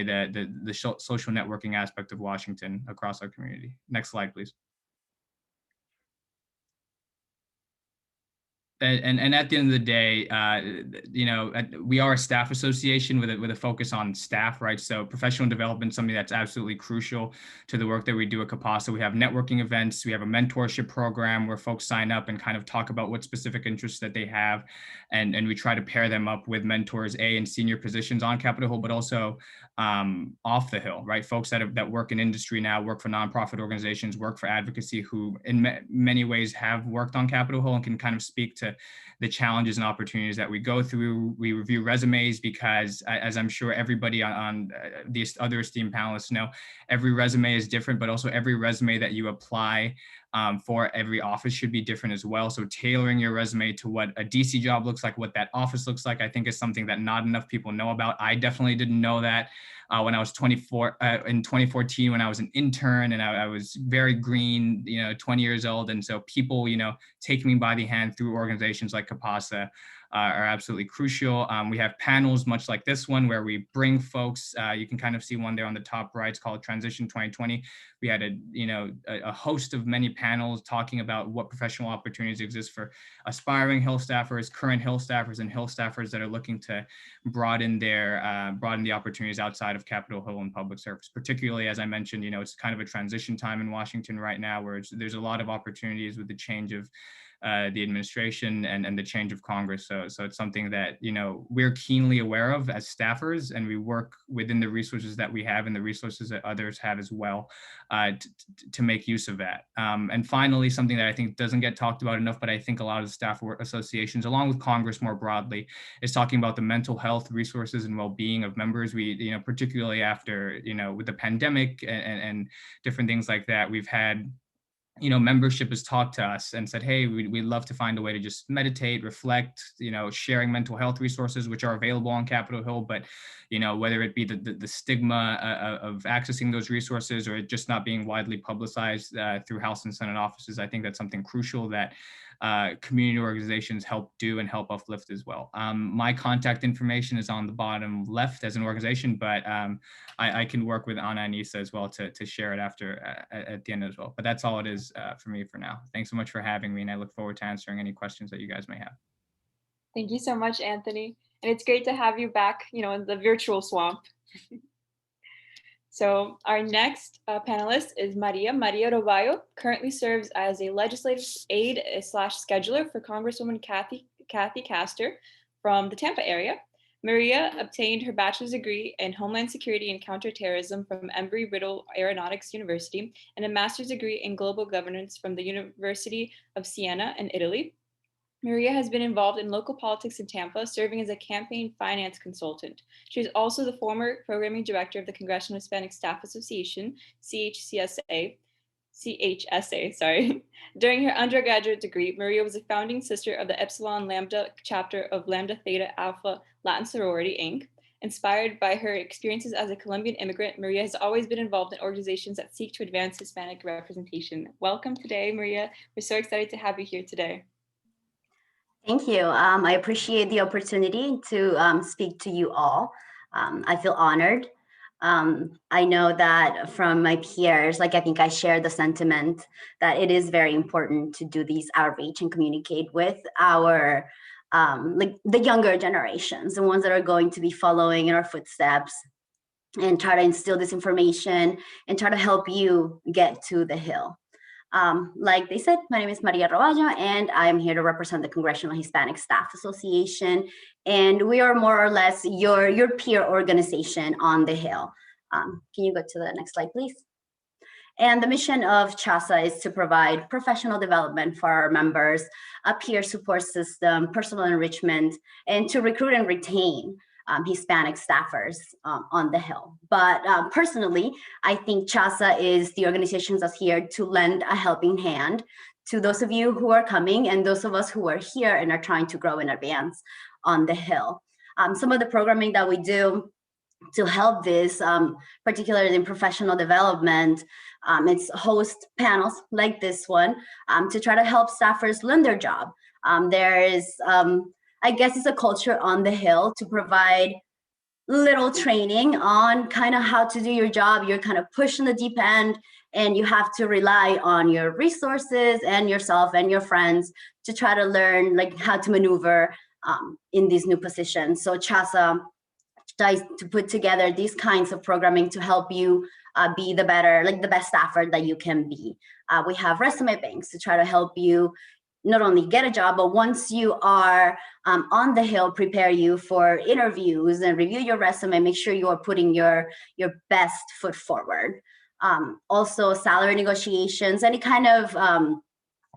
Speaker 5: the social networking aspect of Washington across our community. Next slide, please. And at the end of the day, we are a staff association with a focus on staff, right? So professional development is something that's absolutely crucial to the work that we do at CAPASA. We have networking events. We have a mentorship program where folks sign up and kind of talk about what specific interests that they have. And we try to pair them up with mentors, in senior positions on Capitol Hill, but also off the Hill, right? Folks that work in industry now, work for nonprofit organizations, work for advocacy, who in many ways have worked on Capitol Hill and can kind of speak to the challenges and opportunities that we go through. We review resumes because, as I'm sure everybody on these other esteemed panelists know, every resume is different, but also every resume that you apply for every office should be different as well. So tailoring your resume to what a DC job looks like, what that office looks like, I think is something that not enough people know about. I definitely didn't know that when I was 24, in 2014, when I was an intern and I was very green, 20 years old. And so people, taking me by the hand through organizations like CAPASA are absolutely crucial. We have panels much like this one where we bring folks, you can kind of see one there on the top right, it's called Transition 2020. We had a host of many panels talking about what professional opportunities exist for aspiring Hill staffers, current Hill staffers, and Hill staffers that are looking to broaden the opportunities outside of Capitol Hill and public service. Particularly, as I mentioned, it's kind of a transition time in Washington right now where there's a lot of opportunities with the change of the administration and the change of Congress. So it's something that, we're keenly aware of as staffers, and we work within the resources that we have and the resources that others have as well to make use of that. And finally, something that I think doesn't get talked about enough, but I think a lot of the staff associations, along with Congress more broadly, is talking about the mental health resources and well-being of members. We, particularly after, with the pandemic and different things like that, we've had membership has talked to us and said, hey, we'd love to find a way to just meditate, reflect, sharing mental health resources, which are available on Capitol Hill, but, whether it be the stigma of accessing those resources or just not being widely publicized through House and Senate offices, I think that's something crucial that community organizations help do and help uplift as well. My contact information is on the bottom left as an organization, but I can work with Anna and Isa as well to share it after at the end as well. But that's all it is for me for now. Thanks so much for having me, and I look forward to answering any questions that you guys may have.
Speaker 1: Thank you so much, Anthony. And it's great to have you back, in the virtual swamp. So our next panelist is Maria Robayo, currently serves as a legislative aide / scheduler for Congresswoman Kathy Castro from the Tampa area. Maria obtained her bachelor's degree in Homeland Security and Counterterrorism from Embry-Riddle Aeronautics University and a master's degree in Global Governance from the University of Siena in Italy. Maria has been involved in local politics in Tampa, serving as a campaign finance consultant. She is also the former programming director of the Congressional Hispanic Staff Association, CHSA. During her undergraduate degree, Maria was a founding sister of the Epsilon Lambda chapter of Lambda Theta Alpha Latin Sorority, Inc. Inspired by her experiences as a Colombian immigrant, Maria has always been involved in organizations that seek to advance Hispanic representation. Welcome today, Maria. We're so excited to have you here today.
Speaker 6: Thank you. I appreciate the opportunity to speak to you all. I feel honored. I know that from my peers, like I think I share the sentiment that it is very important to do these outreach and communicate with our like the younger generations, the ones that are going to be following in our footsteps, and try to instill this information and try to help you get to the Hill. Like they said, my name is Maria Robayo, and I am here to represent the Congressional Hispanic Staff Association. And we are more or less your peer organization on the Hill. Can you go to the next slide, please? And the mission of CHSA is to provide professional development for our members, a peer support system, personal enrichment, and to recruit and retain Hispanic staffers on the Hill. But personally, I think CHSA is the organization that's here to lend a helping hand to those of you who are coming and those of us who are here and are trying to grow and advance on the Hill. Some of the programming that we do to help this, particularly in professional development, it's host panels like this one to try to help staffers learn their job. There is, I guess it's a culture on the Hill to provide little training on kind of how to do your job. You're kind of pushed in the deep end, and you have to rely on your resources and yourself and your friends to try to learn like how to maneuver in these new positions. So CHSA tries to put together these kinds of programming to help you be the better, like the best staffer that you can be. We have resume banks to try to help you not only get a job, but once you are on the Hill, prepare you for interviews and review your resume, make sure you are putting your best foot forward. Also salary negotiations, any kind of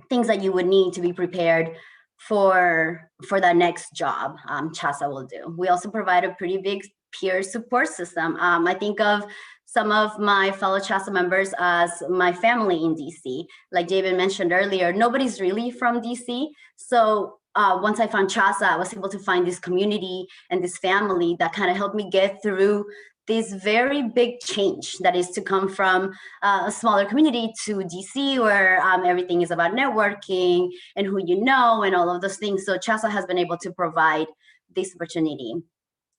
Speaker 6: things that you would need to be prepared for that next job, CHSA will do. We also provide a pretty big peer support system. I think of some of my fellow CHSA members as my family in DC. Like Jeyben mentioned earlier, nobody's really from DC. So once I found CHSA, I was able to find this community and this family that kind of helped me get through this very big change that is to come from a smaller community to DC, where everything is about networking and who you know and all of those things. So CHSA has been able to provide this opportunity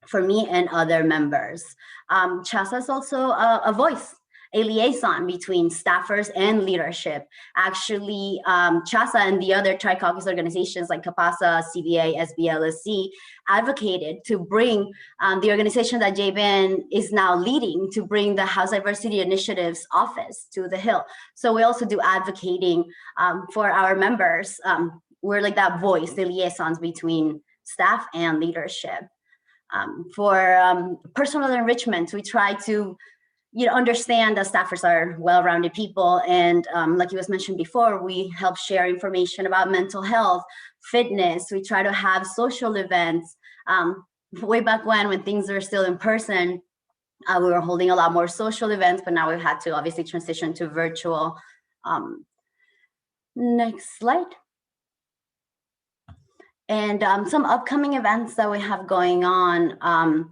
Speaker 6: for me and other members. CHSA is also a voice, a liaison between staffers and leadership. Actually, CHSA and the other Tri-Caucus organizations like CAPASA, CBA, SBLSC advocated to bring the organization that Jeyben is now leading, to bring the House Diversity Initiatives office to the Hill. So we also do advocating for our members. We're like that voice, the liaisons between staff and leadership. For personal enrichment, we try to understand that staffers are well-rounded people, and like it was mentioned before, we help share information about mental health, fitness. We try to have social events. Way back when things were still in person, we were holding a lot more social events, but now we've had to obviously transition to virtual. Next slide. And some upcoming events that we have going on,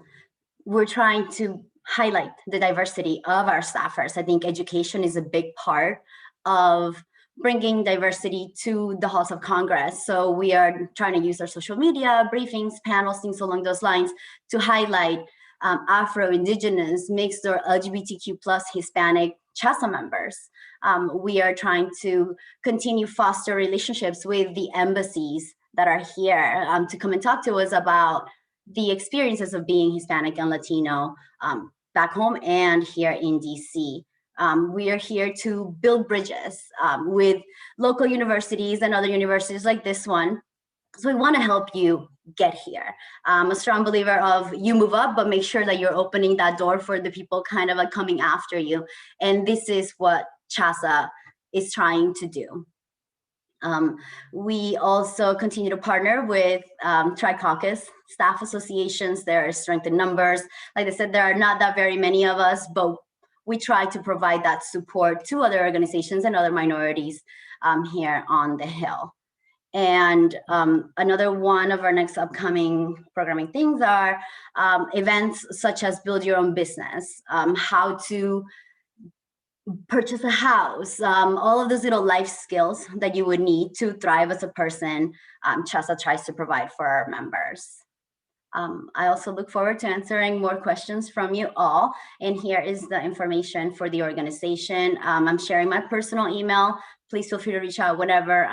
Speaker 6: we're trying to highlight the diversity of our staffers. I think education is a big part of bringing diversity to the halls of Congress. So we are trying to use our social media, briefings, panels, things along those lines to highlight Afro, Indigenous, mixed or LGBTQ+ Hispanic CHSA members. We are trying to continue foster relationships with the embassies that are here to come and talk to us about the experiences of being Hispanic and Latino back home and here in DC. We are here to build bridges with local universities and other universities like this one. So we want to help you get here. I'm a strong believer of you move up, but make sure that you're opening that door for the people kind of like coming after you. And this is what CHSA is trying to do. We also continue to partner with Tri-Caucus staff associations. There are strength in numbers. Like I said, there are not that very many of us, but we try to provide that support to other organizations and other minorities here on the Hill. And another one of our next upcoming programming things are events such as build your own business, how to purchase a house, all of those little life skills that you would need to thrive as a person. CHSA tries to provide for our members. I also look forward to answering more questions from you all. And here is the information for the organization. I'm sharing my personal email. Please feel free to reach out whenever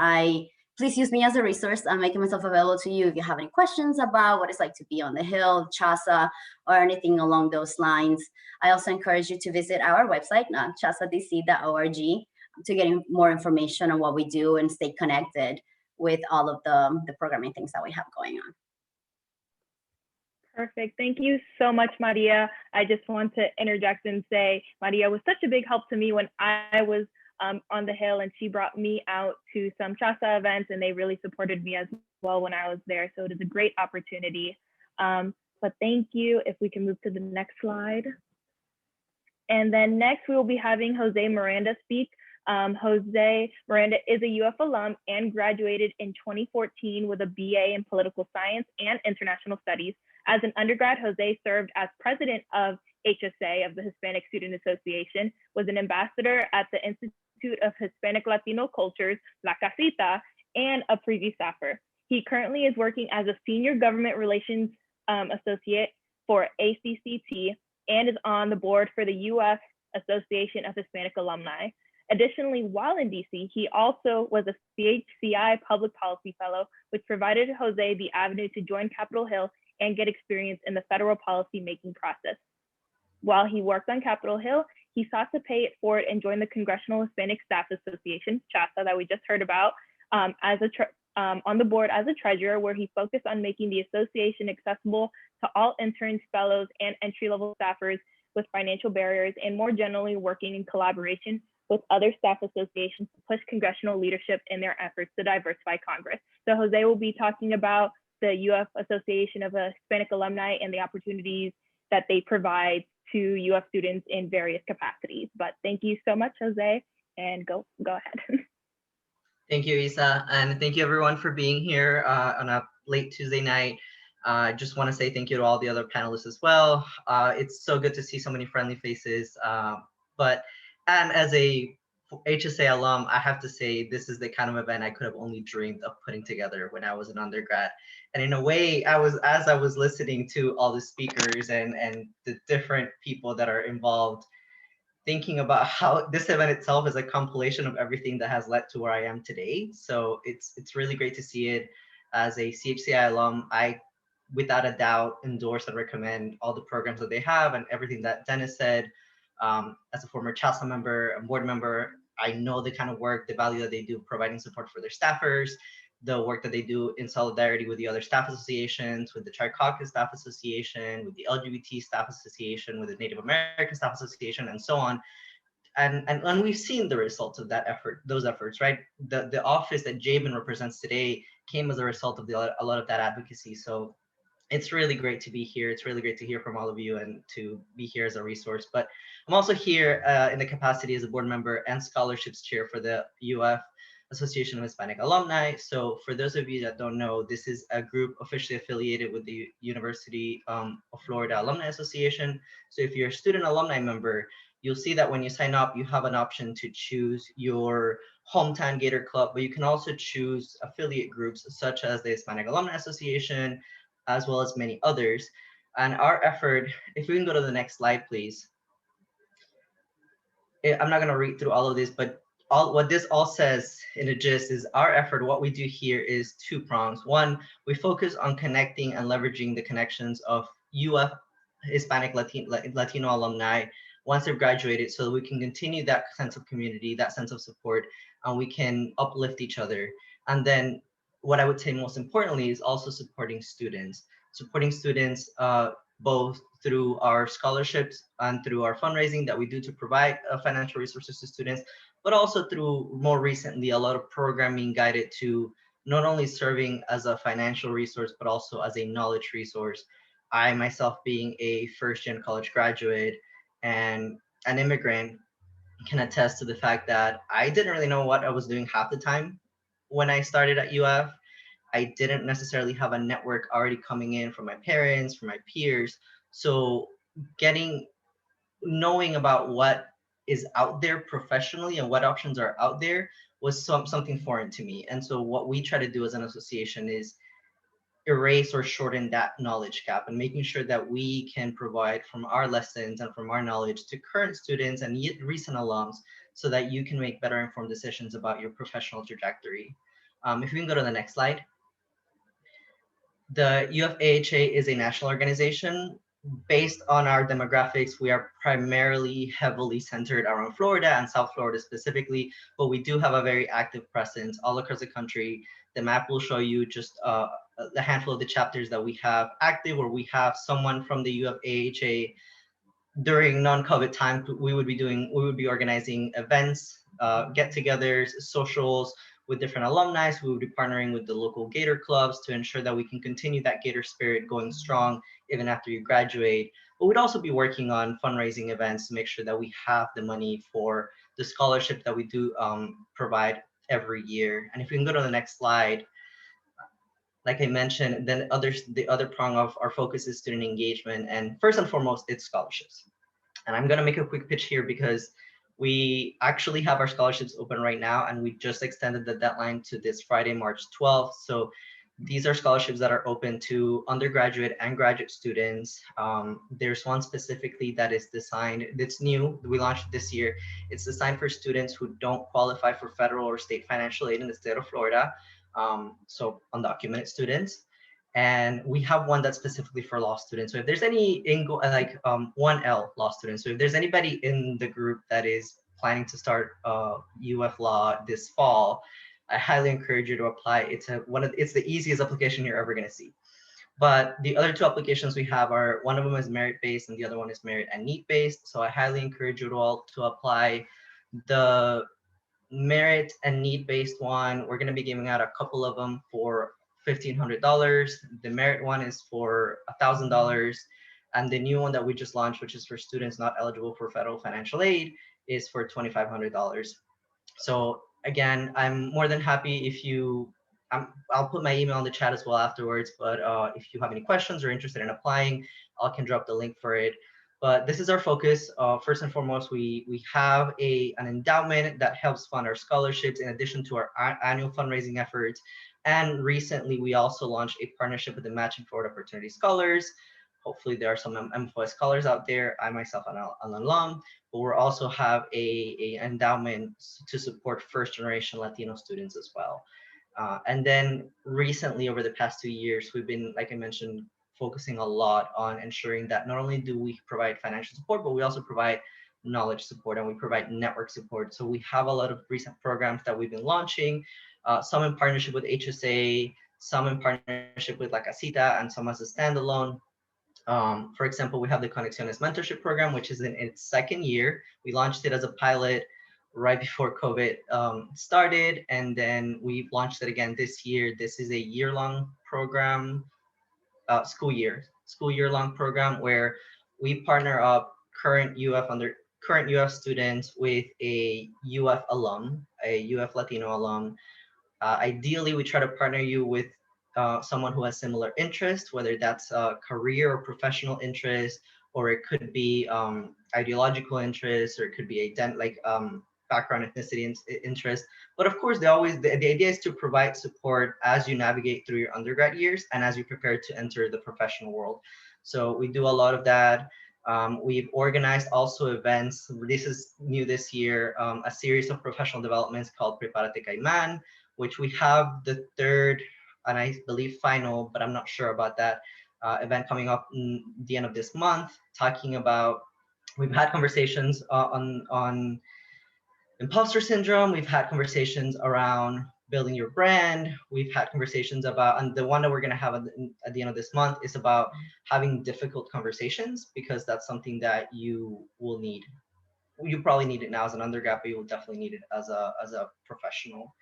Speaker 6: please use me as a resource. I'm making myself available to you if you have any questions about what it's like to be on the Hill, CHSA, or anything along those lines. I also encourage you to visit our website, chsadc.org, to get more information on what we do and stay connected with all of the programming things that we have going on.
Speaker 2: Perfect. Thank you so much, Maria. I just want to interject and say, Maria was such a big help to me when I was on the Hill, and she brought me out to some CHSA events, and they really supported me as well when I was there. So it is a great opportunity. But thank you. If we can move to the next slide. And then next, we will be having Jose Miranda speak. Jose Miranda is a UF alum and graduated in 2014 with a BA in political science and international studies. As an undergrad, Jose served as president of HSA, of the Hispanic Student Association, was an ambassador at the Institute of Hispanic Latino Cultures, La Casita, and a preview staffer. He currently is working as a senior government relations associate for ACCT and is on the board for the UF Association of Hispanic Alumni. Additionally, while in DC, he also was a CHCI public policy fellow, which provided Jose the avenue to join Capitol Hill and get experience in the federal policy-making process. While he worked on Capitol Hill, he sought to pay it forward and joined the Congressional Hispanic Staff Association, CHSA, that we just heard about, on the board as a treasurer, where he focused on making the association accessible to all interns, fellows, and entry-level staffers with financial barriers, and more generally working in collaboration with other staff associations to push congressional leadership in their efforts to diversify Congress. So Jose will be talking about the UF Association of Hispanic Alumni and the opportunities that they provide to UF students in various capacities. But thank you so much, Jose, and go ahead.
Speaker 7: Thank you, Isa, and thank you everyone for being here on a late Tuesday night. I just want to say thank you to all the other panelists as well. It's so good to see so many friendly faces. And as a HSA alum, I have to say this is the kind of event I could have only dreamed of putting together when I was an undergrad. And in a way, as I was listening to all the speakers and the different people that are involved, thinking about how this event itself is a compilation of everything that has led to where I am today. So it's really great to see it. As a CHCI alum, I without a doubt endorse and recommend all the programs that they have and everything that Dennis said. As a former CHSA member and board member, I know the kind of work, the value that they do providing support for their staffers, the work that they do in solidarity with the other staff associations, with the Tri-Caucus Staff Association, with the LGBT Staff Association, with the Native American Staff Association, and so on. And we've seen the results of that effort, those efforts, right? The office that Jeyben represents today came as a result of a lot of that advocacy. So it's really great to be here. It's really great to hear from all of you and to be here as a resource. But I'm also here in the capacity as a board member and scholarships chair for the UF Association of Hispanic Alumni. So for those of you that don't know, this is a group officially affiliated with the University of Florida Alumni Association. So if you're a student alumni member, you'll see that when you sign up, you have an option to choose your hometown Gator Club, but you can also choose affiliate groups such as the Hispanic Alumni Association, as well as many others. And our effort, if we can go to the next slide, please. I'm not gonna read through all of this, but what this all says in a gist is our effort, what we do here is two prongs. One, we focus on connecting and leveraging the connections of UF Hispanic Latino alumni once they've graduated, so that we can continue that sense of community, that sense of support, and we can uplift each other. And then what I would say most importantly is also supporting students both through our scholarships and through our fundraising that we do to provide financial resources to students, but also through more recently a lot of programming guided to not only serving as a financial resource, but also as a knowledge resource. I myself, being a first-gen college graduate and an immigrant, can attest to the fact that I didn't really know what I was doing half the time when I started at UF, I didn't necessarily have a network already coming in from my parents, from my peers. So knowing about what is out there professionally and what options are out there was something foreign to me. And so what we try to do as an association is erase or shorten that knowledge gap and making sure that we can provide from our lessons and from our knowledge to current students and recent alums so that you can make better informed decisions about your professional trajectory. If we can go to the next slide. The UFAHA is a national organization. Based on our demographics, we are primarily heavily centered around Florida and South Florida specifically, but we do have a very active presence all across the country. The map will show you just a handful of the chapters that we have active, where we have someone from the UFAHA during non-COVID time. We would be organizing events, get-togethers, socials with different alumni. We would be partnering with the local Gator clubs to ensure that we can continue that Gator spirit going strong even after you graduate. But we'd also be working on fundraising events to make sure that we have the money for the scholarship that we do provide every year. And if we can go to the next slide, like I mentioned, then the other prong of our focus is student engagement. And first and foremost, it's scholarships. And I'm going to make a quick pitch here because we actually have our scholarships open right now, and we just extended the deadline to this Friday, March 12th. So these are scholarships that are open to undergraduate and graduate students. There's one specifically that is designed, it's new, we launched this year. It's designed for students who don't qualify for federal or state financial aid in the state of Florida. So undocumented students. And we have one that's specifically for law students. So if there's any 1L law students, so if there's anybody in the group that is planning to start UF law this fall, I highly encourage you to apply. It's the easiest application you're ever going to see. But the other two applications we have are, one of them is merit-based and the other one is merit and need-based. So I highly encourage you all to apply. The merit and need-based one, we're going to be giving out a couple of them for $1,500. The merit one is for $1,000. And the new one that we just launched, which is for students not eligible for federal financial aid, is for $2,500. So again, I'm more than happy if I'll put my email in the chat as well afterwards, but if you have any questions or interested in applying, I can drop the link for it. But this is our focus. First and foremost, we have an endowment that helps fund our scholarships in addition to our annual fundraising efforts. And recently, we also launched a partnership with the Matching Forward Opportunity Scholars. Hopefully, there are some MFOS scholars out there. I myself am an alum, but we also have a endowment to support first-generation Latino students as well. And then recently, over the past 2 years, we've been, like I mentioned, focusing a lot on ensuring that not only do we provide financial support, but we also provide knowledge support and we provide network support. So we have a lot of recent programs that we've been launching, some in partnership with HSA, some in partnership with ACCT, and some as a standalone. For example, we have the Congressional mentorship program, which is in its second year. We launched it as a pilot right before COVID started, and then we launched it again this year. This is a year-long program, school year-long program where we partner up current UF students with a UF alum, a UF Latino alum. Ideally, we try to partner you with someone who has similar interests, whether that's a career or professional interest, or it could be ideological interest, or it could be a background, ethnicity interest. But of course, the idea is to provide support as you navigate through your undergrad years and as you prepare to enter the professional world. So we do a lot of that. We've organized also events. This is new this year, a series of professional developments called Prepárate Caimán, which we have the third and I believe final, but I'm not sure about that, event coming up in the end of this month, talking about, we've had conversations on imposter syndrome. We've had conversations around building your brand. We've had conversations about, and the one that we're going to have at the end of this month is about having difficult conversations, because that's something that you will need. You probably need it now as an undergrad, but you will definitely need it as a professional.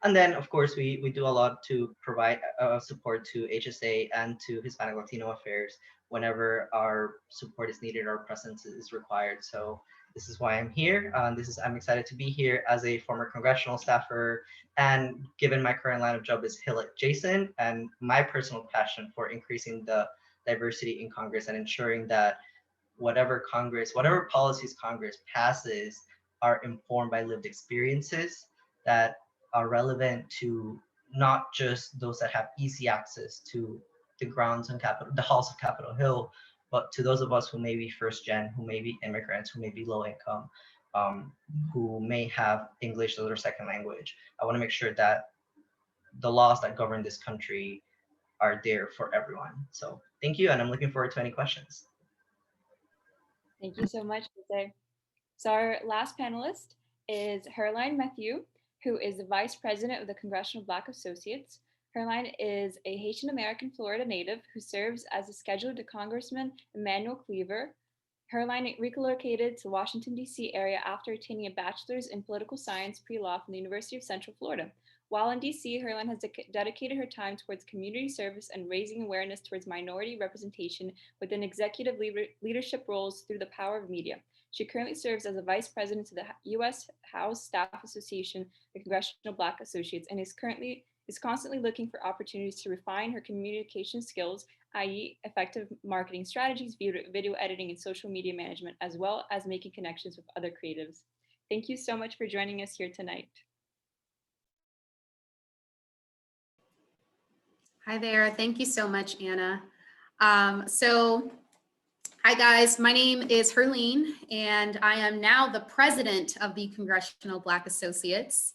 Speaker 7: And then, of course, we do a lot to provide support to HSA and to Hispanic Latino affairs whenever our support is needed or presence is required. So This is why I'm here. I'm excited to be here as a former congressional staffer, and given my current line of job is Hill adjacent, and my personal passion for increasing the diversity in Congress and ensuring that whatever policies Congress passes are informed by lived experiences that are relevant to not just those that have easy access to the grounds and the halls of Capitol Hill, but to those of us who may be first gen, who may be immigrants, who may be low income, who may have English as their second language. I want to make sure that the laws that govern this country are there for everyone. So thank you, and I'm looking forward to any questions.
Speaker 1: Thank you so much, Jose. So our last panelist is Herline Mathieu, who is the Vice President of the Congressional Black Associates. Herline is a Haitian-American Florida native who serves as a scheduled to Congressman Emmanuel Cleaver. Herline relocated to Washington, D.C. area after attaining a bachelor's in political science pre-law from the University of Central Florida. While in D.C., Herline has dedicated her time towards community service and raising awareness towards minority representation within executive leadership roles through the power of media. She currently serves as a vice president to the U.S. House Staff Association, the Congressional Black Associates, and is constantly looking for opportunities to refine her communication skills, i.e. effective marketing strategies, video editing, and social media management, as well as making connections with other creatives. Thank you so much for joining us here tonight.
Speaker 8: Hi there. Thank you so much, Anna. Hi guys, my name is Herline, and I am now the president of the Congressional Black Associates.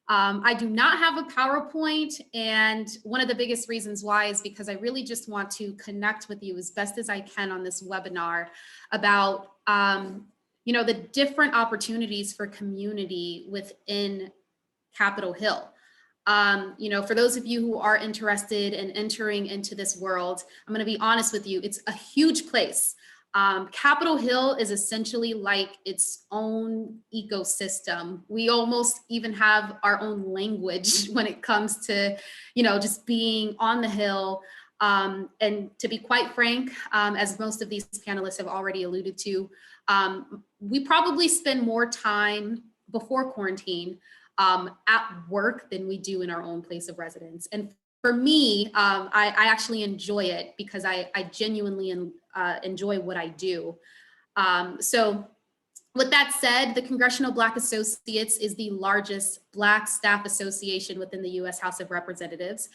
Speaker 8: I do not have a PowerPoint, and one of the biggest reasons why is because I really just want to connect with you as best as I can on this webinar about the different opportunities for community within Capitol Hill. For those of you who are interested in entering into this world, I'm going to be honest with you, it's a huge place. Capitol Hill is essentially like its own ecosystem. We almost even have our own language when it comes to, just being on the Hill. And to be quite frank, as most of these panelists have already alluded to, we probably spend more time before quarantine at work than we do in our own place of residence. And for me, I actually enjoy it because I genuinely enjoy what I do. So with that said, the Congressional Black Associates is the largest Black staff association within the U.S. House of Representatives.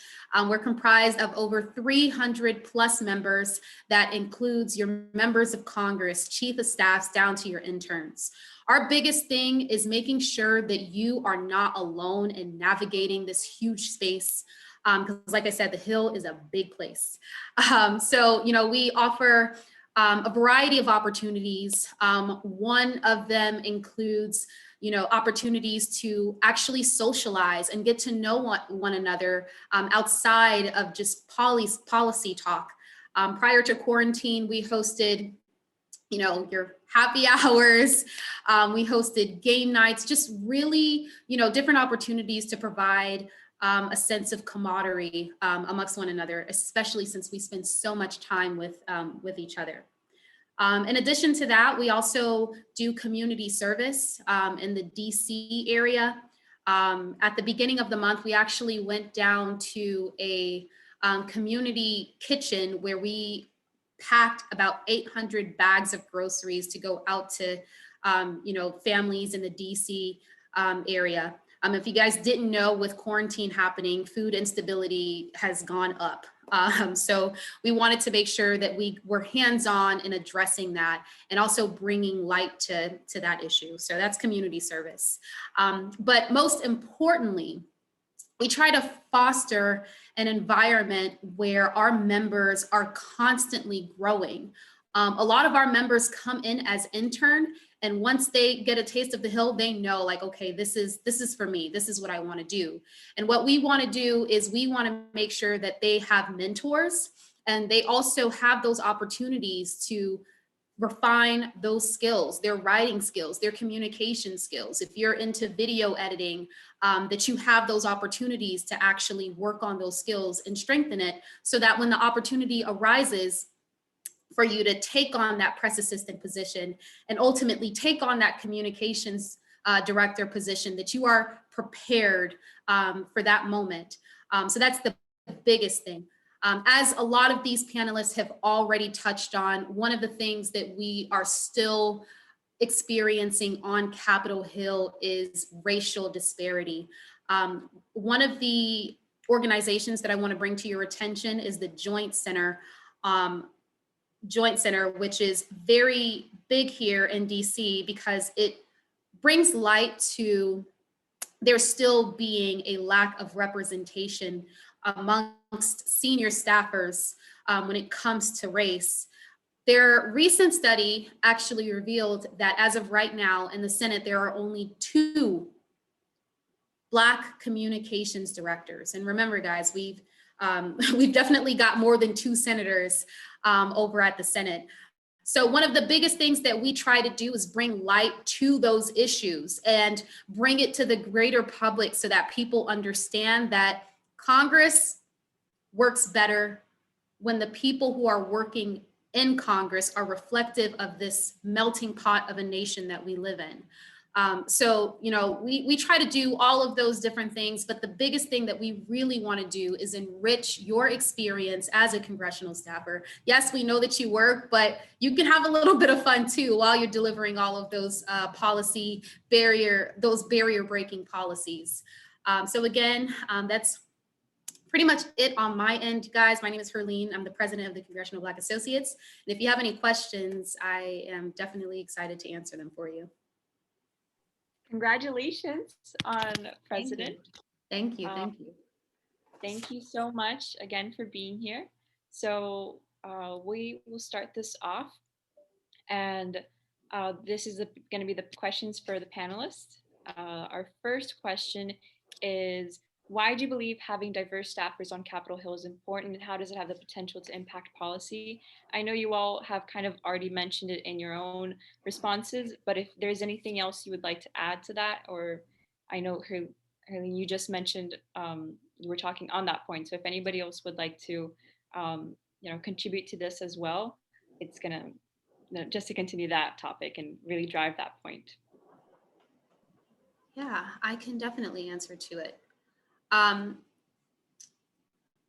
Speaker 8: We're comprised of over 300 plus members. That includes your members of Congress, chief of staffs, down to your interns. Our biggest thing is making sure that you are not alone in navigating this huge space. Because like I said, the Hill is a big place. We offer a variety of opportunities. One of them includes, opportunities to actually socialize and get to know one another outside of just policy talk. Prior to quarantine, we hosted your happy hours. We hosted game nights, just really, different opportunities to provide a sense of camaraderie amongst one another, especially since we spend so much time with each other. In addition to that, we also do community service in the DC area. At the beginning of the month, we actually went down to a community kitchen where we packed about 800 bags of groceries to go out to, families in the DC area. If you guys didn't know, with quarantine happening, food instability has gone up. So we wanted to make sure that we were hands-on in addressing that and also bringing light to that issue. So that's community service. But most importantly, we try to foster an environment where our members are constantly growing. A lot of our members come in as intern, and once they get a taste of the Hill, they know, like, okay, this is for me. This is what I want to do. And what we want to do is we want to make sure that they have mentors, and they also have those opportunities to refine those skills, their writing skills, their communication skills. If you're into video editing, that you have those opportunities to actually work on those skills and strengthen it so that when the opportunity arises, for you to take on that press assistant position and ultimately take on that communications director position, that you are prepared for that moment. So that's the biggest thing. As a lot of these panelists have already touched on, one of the things that we are still experiencing on Capitol Hill is racial disparity. One of the organizations that I want to bring to your attention is the Joint Center, which is very big here in DC because it brings light to there still being a lack of representation amongst senior staffers when it comes to race. Their recent study actually revealed that as of right now in the Senate, there are only 2 Black communications directors. And remember, guys, we've definitely got more than 2 senators over at the Senate. So one of the biggest things that we try to do is bring light to those issues and bring it to the greater public so that people understand that Congress works better when the people who are working in Congress are reflective of this melting pot of a nation that we live in. So, you know, we try to do all of those different things, but the biggest thing that we really want to do is enrich your experience as a congressional staffer. Yes, we know that you work, but you can have a little bit of fun too while you're delivering all of those barrier breaking policies. So again, that's pretty much it on my end, guys. My name is Herline. I'm the president of the Congressional Black Associates. And if you have any questions, I am definitely excited to answer them for you.
Speaker 1: Congratulations on president.
Speaker 8: Thank you. Thank you.
Speaker 1: Thank you so much again for being here. So we will start this off. And this is going to be the questions for the panelists. Our first question is, why do you believe having diverse staffers on Capitol Hill is important, and how does it have the potential to impact policy? I know you all have kind of already mentioned it in your own responses, but if there's anything else you would like to add to that, or I know Herline, you just mentioned you were talking on that point. So if anybody else would like to, contribute to this as well, it's gonna just to continue that topic and really drive that point.
Speaker 8: Yeah, I can definitely answer to it. One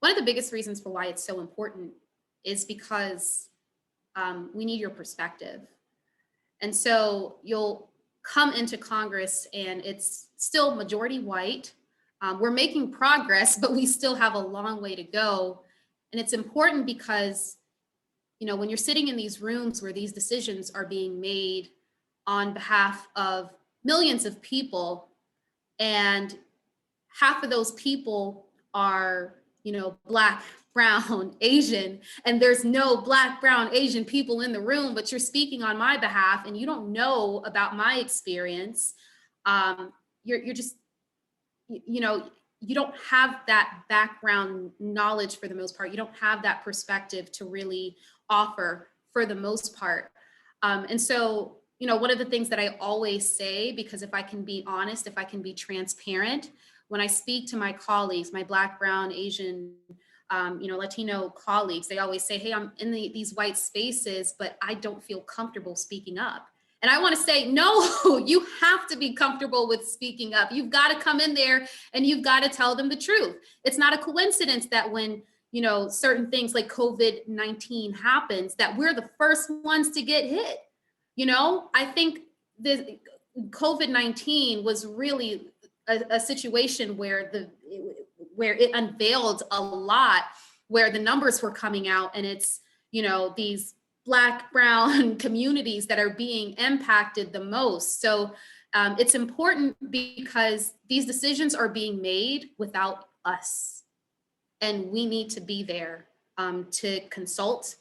Speaker 8: of the biggest reasons for why it's so important is because we need your perspective. And so you'll come into Congress and it's still majority white. We're making progress, but we still have a long way to go. And it's important because, you know, when you're sitting in these rooms where these decisions are being made on behalf of millions of people, and half of those people are, you know, Black, brown, Asian, and there's no Black, brown, Asian people in the room, but you're speaking on my behalf and you don't know about my experience. You're just, you know, you don't have that background knowledge for the most part. You don't have that perspective to really offer for the most part. And so, you know, one of the things that I always say, because if I can be honest, if I can be transparent, when I speak to my colleagues, my Black, brown, Asian, Latino colleagues, they always say, hey, I'm in these white spaces, but I don't feel comfortable speaking up. And I want to say, no, you have to be comfortable with speaking up. You've got to come in there and you've got to tell them the truth. It's not a coincidence that when, you know, certain things like COVID-19 happens, that we're the first ones to get hit. You know, I think the COVID-19 was really a situation where it unveiled a lot, where the numbers were coming out, and it's, you know, these Black, brown communities that are being impacted the most. So it's important because these decisions are being made without us, and we need to be there to consult,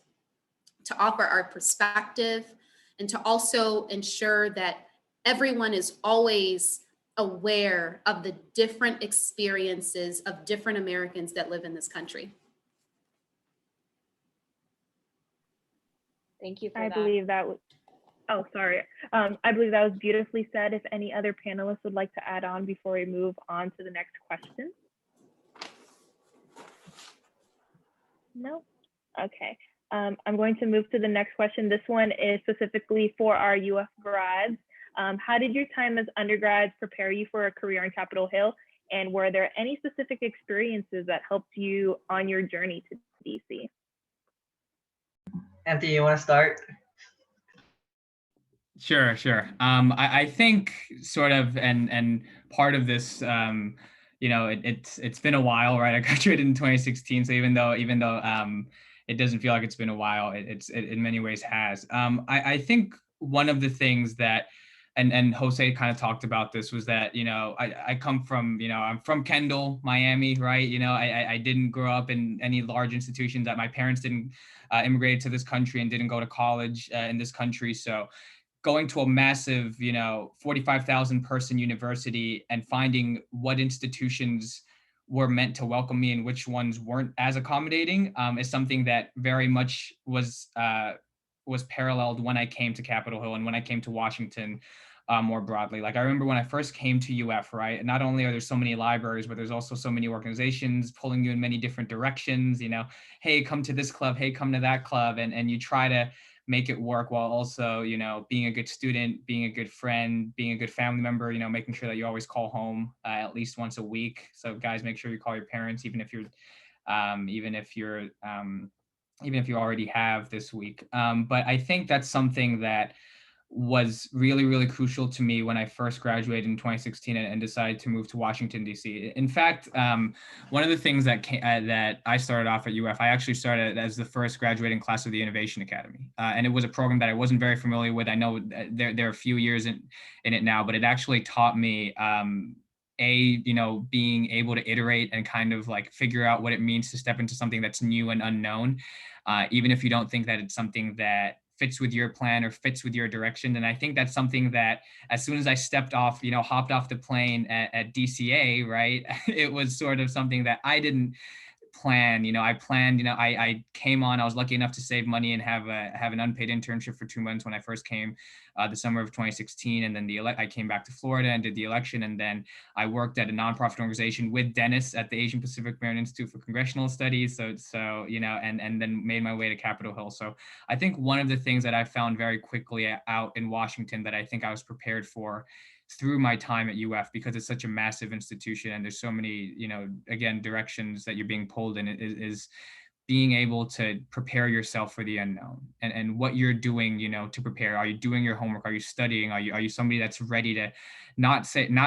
Speaker 8: to offer our perspective, and to also ensure that everyone is always aware of the different experiences of different Americans that live in this country.
Speaker 1: Thank you for
Speaker 2: I
Speaker 1: that.
Speaker 2: believe that was, oh, sorry. I believe that was beautifully said. If any other panelists would like to add on before we move on to the next question. No? Okay. I'm going to move to the next question. This one is specifically for our UF grads. How did your time as undergrads prepare you for a career on Capitol Hill? And were there any specific experiences that helped you on your journey to DC?
Speaker 7: Anthony, you want to start?
Speaker 5: Sure. I think sort of, and part of this, it's been a while, right? I graduated in 2016, so even though it doesn't feel like it's been a while, it in many ways has. I think one of the things that, and Jose kind of talked about this, was that, I come from, I'm from Kendall, Miami, right? I didn't grow up in any large institutions, that my parents didn't immigrate to this country and didn't go to college in this country. So going to a massive, 45,000 person university and finding what institutions were meant to welcome me and which ones weren't as accommodating is something that very much was paralleled when I came to Capitol Hill and when I came to Washington more broadly. Like, I remember when I first came to UF, right? Not only are there so many libraries, but there's also so many organizations pulling you in many different directions, hey, come to this club, hey, come to that club. And you try to make it work while also, being a good student, being a good friend, being a good family member, making sure that you always call home at least once a week. So guys, make sure you call your parents, even if you already have this week. But I think that's something that was really, really crucial to me when I first graduated in 2016 and decided to move to Washington, D.C. In fact, one of the things that I started off at UF, I actually started as the first graduating class of the Innovation Academy. And it was a program that I wasn't very familiar with. I know there are a few years in it now, but it actually taught me being able to iterate and kind of like figure out what it means to step into something that's new and unknown, even if you don't think that it's something that fits with your plan or fits with your direction. And I think that's something that as soon as I stepped off, hopped off the plane at DCA, right, it was sort of something that I didn't plan. I planned, I came on, I was lucky enough to save money and have an unpaid internship for 2 months when I first came the summer of 2016. And then I came back to Florida and did the election. And then I worked at a nonprofit organization with Dennis at the Asian Pacific American Institute for Congressional Studies. So and then made my way to Capitol Hill. So I think one of the things that I found very quickly out in Washington that I think I was prepared for through my time at UF, because it's such a massive institution and there's so many, again, directions that you're being pulled in, is being able to prepare yourself for the unknown and what you're doing, to prepare. Are you doing your homework? Are you studying? Are you somebody that's ready to not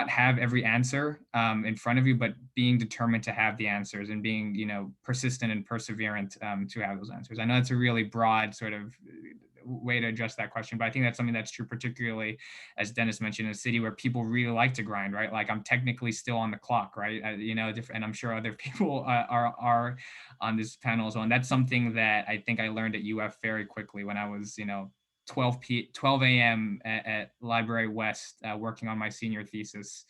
Speaker 5: have every answer in front of you, but being determined to have the answers and being, persistent and perseverant to have those answers? I know it's a really broad sort of way to address that question, but I think that's something that's true, particularly as Dennis mentioned, in a city where people really like to grind, right? Like, I'm technically still on the clock, right? And I'm sure other people are on this panel as well. And that's something that I think I learned at UF very quickly when I was, 12 a.m. at Library West working on my senior thesis,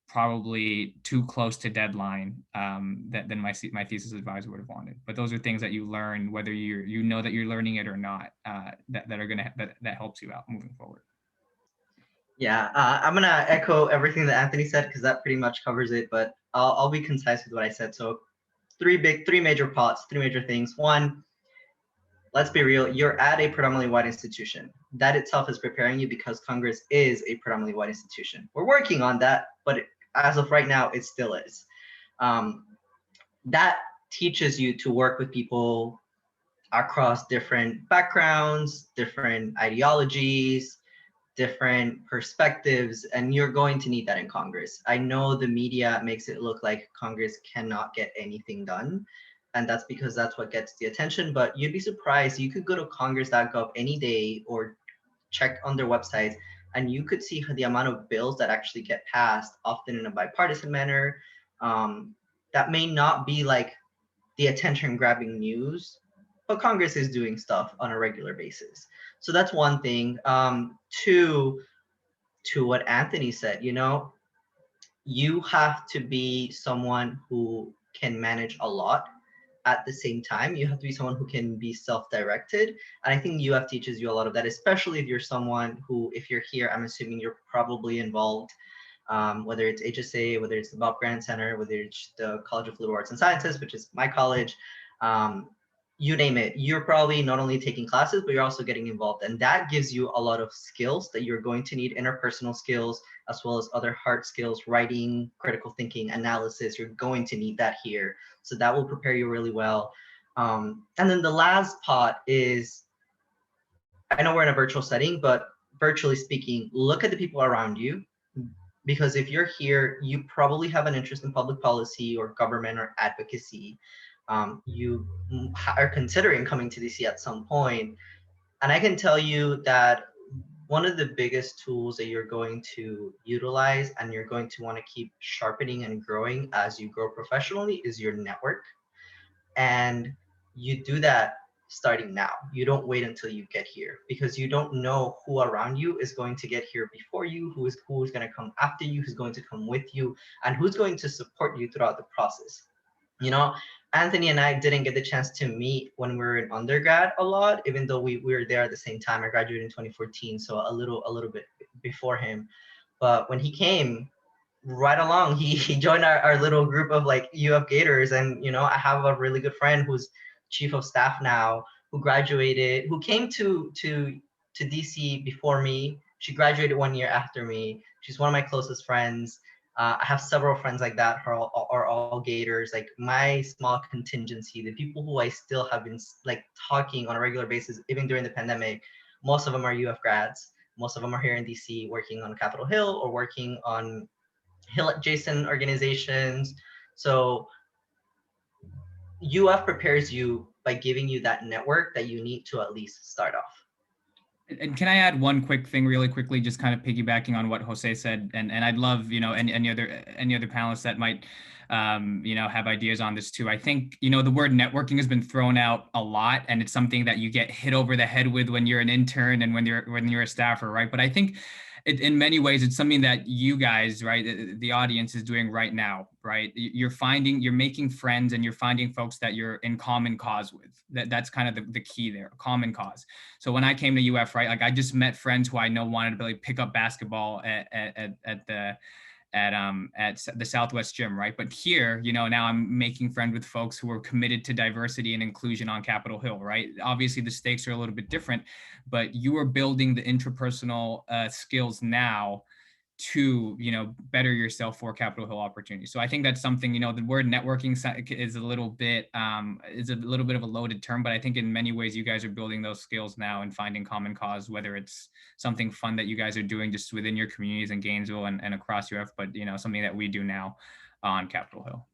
Speaker 5: probably too close to deadline than my thesis advisor would have wanted. But those are things that you learn, whether you know that you're learning it or not, that helps you out moving forward.
Speaker 7: Yeah, I'm gonna echo everything that Anthony said, because that pretty much covers it, but I'll be concise with what I said. So three major things. One, let's be real, you're at a predominantly white institution. That itself is preparing you, because Congress is a predominantly white institution. We're working on that, but as of right now, it still is. That teaches you to work with people across different backgrounds, different ideologies, different perspectives, and you're going to need that in Congress. I know the media makes it look like Congress cannot get anything done, and that's because that's what gets the attention, but you'd be surprised. You could go to congress.gov any day or check on their websites, and you could see the amount of bills that actually get passed, often in a bipartisan manner, that may not be like the attention-grabbing news, but Congress is doing stuff on a regular basis. So that's one thing. Two, to what Anthony said, you have to be someone who can manage a lot at the same time. You have to be someone who can be self-directed. And I think UF teaches you a lot of that, especially if you're someone who, if you're here, I'm assuming you're probably involved, whether it's HSA, whether it's the Bob Grant Center, whether it's the College of Liberal Arts and Sciences, which is my college. you name it, you're probably not only taking classes, but you're also getting involved. And that gives you a lot of skills that you're going to need, interpersonal skills, as well as other hard skills, writing, critical thinking, analysis. You're going to need that here. So that will prepare you really well. And then the last part is, I know we're in a virtual setting, but virtually speaking, look at the people around you. Because if you're here, you probably have an interest in public policy or government or advocacy. You are considering coming to DC at some point. And I can tell you that one of the biggest tools that you're going to utilize and you're going to want to keep sharpening and growing as you grow professionally is your network. And you do that starting now. You don't wait until you get here, because you don't know who around you is going to get here before you, who is going to come after you, who's going to come with you, and who's going to support you throughout the process. You know, Anthony and I didn't get the chance to meet when we were in undergrad a lot, even though we were there at the same time. I graduated in 2014, so a little bit before him. But when he came right along, he joined our little group of like UF Gators. And, you know, I have a really good friend who's chief of staff now, who graduated, who came to DC before me. She graduated 1 year after me. She's one of my closest friends. I have several friends like that who are all Gators. Like my small contingency, the people who I still have been like talking on a regular basis, even during the pandemic, most of them are UF grads. Most of them are here in DC working on Capitol Hill or working on Hill adjacent organizations. So UF prepares you by giving you that network that you need to at least start off.
Speaker 5: And can I add one quick thing really quickly, just kind of piggybacking on what Jose said, and I'd love, you know, any other panelists that might, you know, have ideas on this too. I think, you know, the word networking has been thrown out a lot, and it's something that you get hit over the head with when you're an intern and when you're a staffer, right? But I think in many ways, it's something that you guys, right, the audience is doing right now, right? You're making friends and you're finding folks that you're in common cause with. That's kind of the key there, common cause. So when I came to UF, right, like I just met friends who I know wanted to like pick up basketball at the Southwest gym, right? But here, you know, now I'm making friends with folks who are committed to diversity and inclusion on Capitol Hill, right? Obviously the stakes are a little bit different, but you are building the interpersonal skills now to, you know, better yourself for Capitol Hill opportunities. So I think that's something, you know, the word networking is a little bit of a loaded term, but I think in many ways you guys are building those skills now and finding common cause, whether it's something fun that you guys are doing just within your communities in Gainesville and across UF, but, you know, something that we do now on Capitol Hill.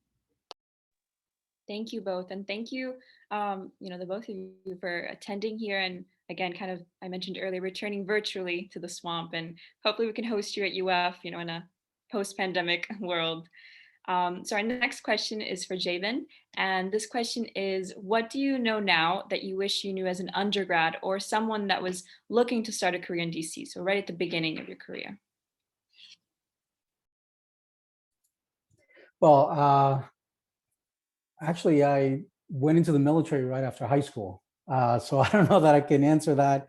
Speaker 1: Thank you both. And thank you, you know, the both of you for attending here. And again, kind of, I mentioned earlier, returning virtually to the swamp, and hopefully we can host you at UF, you know, in a post-pandemic world. So our next question is for Jeyben. And this question is, what do you know now that you wish you knew as an undergrad or someone that was looking to start a career in DC? So right at the beginning of your career.
Speaker 4: Well, actually, I went into the military right after high school. So I don't know that I can answer that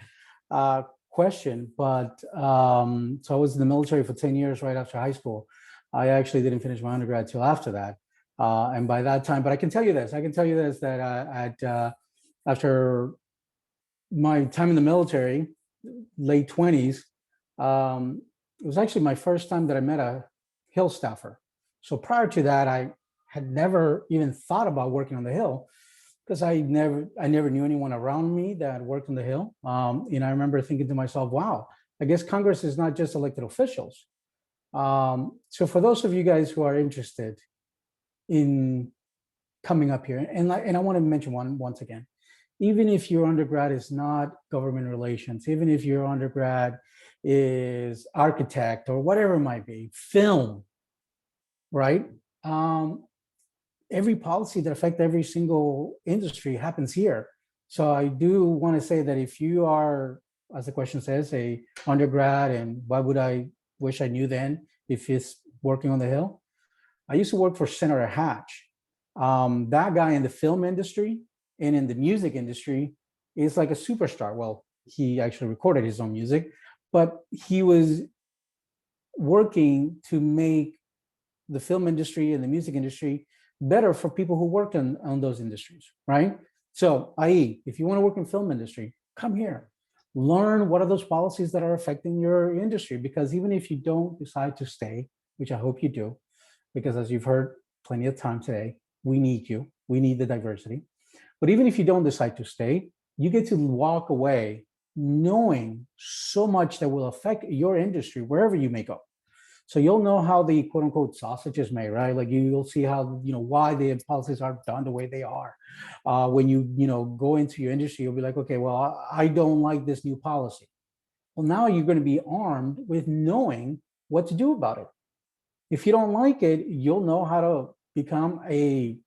Speaker 4: question, but so I was in the military for 10 years right after high school. I actually didn't finish my undergrad till after that. And by that time, but I can tell you this, that after my time in the military, late 20s, it was actually my first time that I met a Hill staffer. So prior to that, I had never even thought about working on the Hill because I never knew anyone around me that worked on the Hill. You know, I remember thinking to myself, wow, I guess Congress is not just elected officials. So for those of you guys who are interested in coming up here, and I want to mention once again, even if your undergrad is not government relations, even if your undergrad is architect or whatever it might be, film, right? Every policy that affects every single industry happens here. So I do want to say that if you are, as the question says, a undergrad, and what would I wish I knew then if it's working on the Hill? I used to work for Senator Hatch. That guy in the film industry and in the music industry is like a superstar. Well, he actually recorded his own music, but he was working to make the film industry and the music industry better for people who work on those industries, right? So, i.e., if you want to work in film industry, come here. Learn what are those policies that are affecting your industry, because even if you don't decide to stay, which I hope you do, because as you've heard plenty of time today, we need you. We need the diversity. But even if you don't decide to stay, you get to walk away knowing so much that will affect your industry wherever you may go. So you'll know how the quote unquote sausage is made, right? Like you'll see how, why the policies are done the way they are. When you go into your industry, you'll be like, okay, well, I don't like this new policy. Well, now you're going to be armed with knowing what to do about it. If you don't like it, you'll know how to become a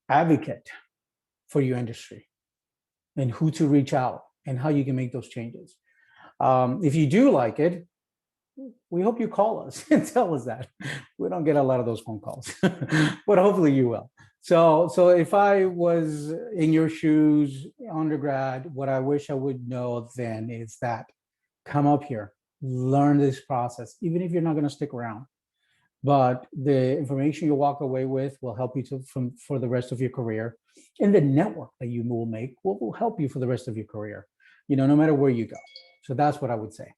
Speaker 4: advocate for your industry and who to reach out and how you can make those changes. If you do like it, we hope you call us and tell us that. We don't get a lot of those phone calls, but hopefully you will. So if I was in your shoes, undergrad, what I wish I would know then is that come up here, learn this process, even if you're not going to stick around. But the information you walk away with will help you for the rest of your career. And the network that you will make will help you for the rest of your career, no matter where you go. So that's what I would say.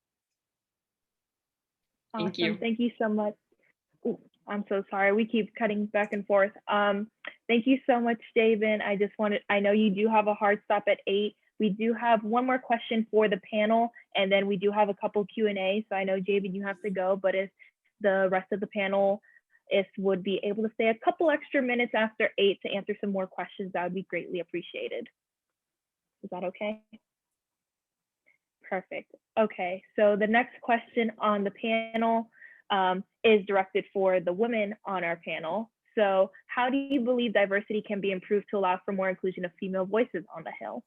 Speaker 2: Awesome.
Speaker 1: Thank you.
Speaker 2: Thank you so much. Ooh, I'm so sorry. We keep cutting back and forth. Thank you so much, Jeyben. I know you do have a hard stop at 8. We do have one more question for the panel, and then we do have a couple Q&A. So I know, Jeyben, you have to go, but if the rest of the panel would be able to stay a couple extra minutes after 8 to answer some more questions, that would be greatly appreciated. Is that okay? Perfect. Okay, so the next question on the panel is directed for the women on our panel. So how do you believe diversity can be improved to allow for more inclusion of female voices on the Hill?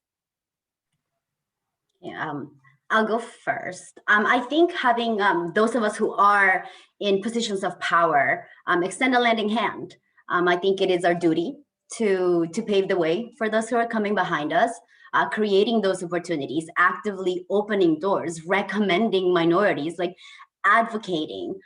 Speaker 6: Yeah, I'll go first. I think having those of us who are in positions of power extend a lending hand. I think it is our duty to pave the way for those who are coming behind us. Creating those opportunities, actively opening doors, recommending minorities, like advocating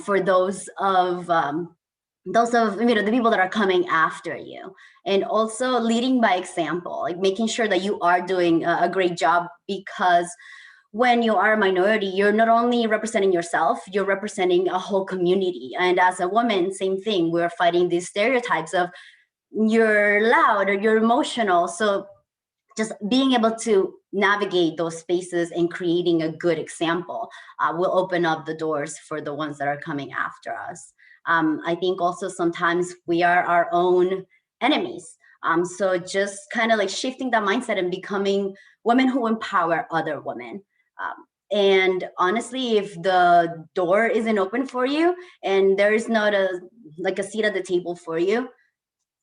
Speaker 6: for those of the people that are coming after you, and also leading by example, like making sure that you are doing a great job, because when you are a minority, you're not only representing yourself, you're representing a whole community. And as a woman, same thing, we're fighting these stereotypes of you're loud or you're emotional. So just being able to navigate those spaces and creating a good example will open up the doors for the ones that are coming after us. I think also sometimes we are our own enemies. So just kind of like shifting that mindset and becoming women who empower other women. And honestly, if the door isn't open for you and there is not a seat at the table for you,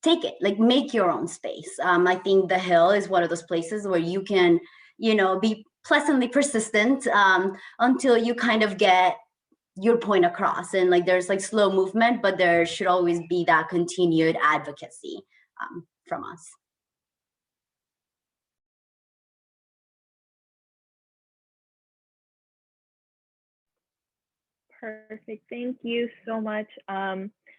Speaker 6: take it, like make your own space. I think the Hill is one of those places where you can, be pleasantly persistent until you kind of get your point across. And there's slow movement, but there should always be that continued advocacy from us.
Speaker 2: Perfect. Thank you so much.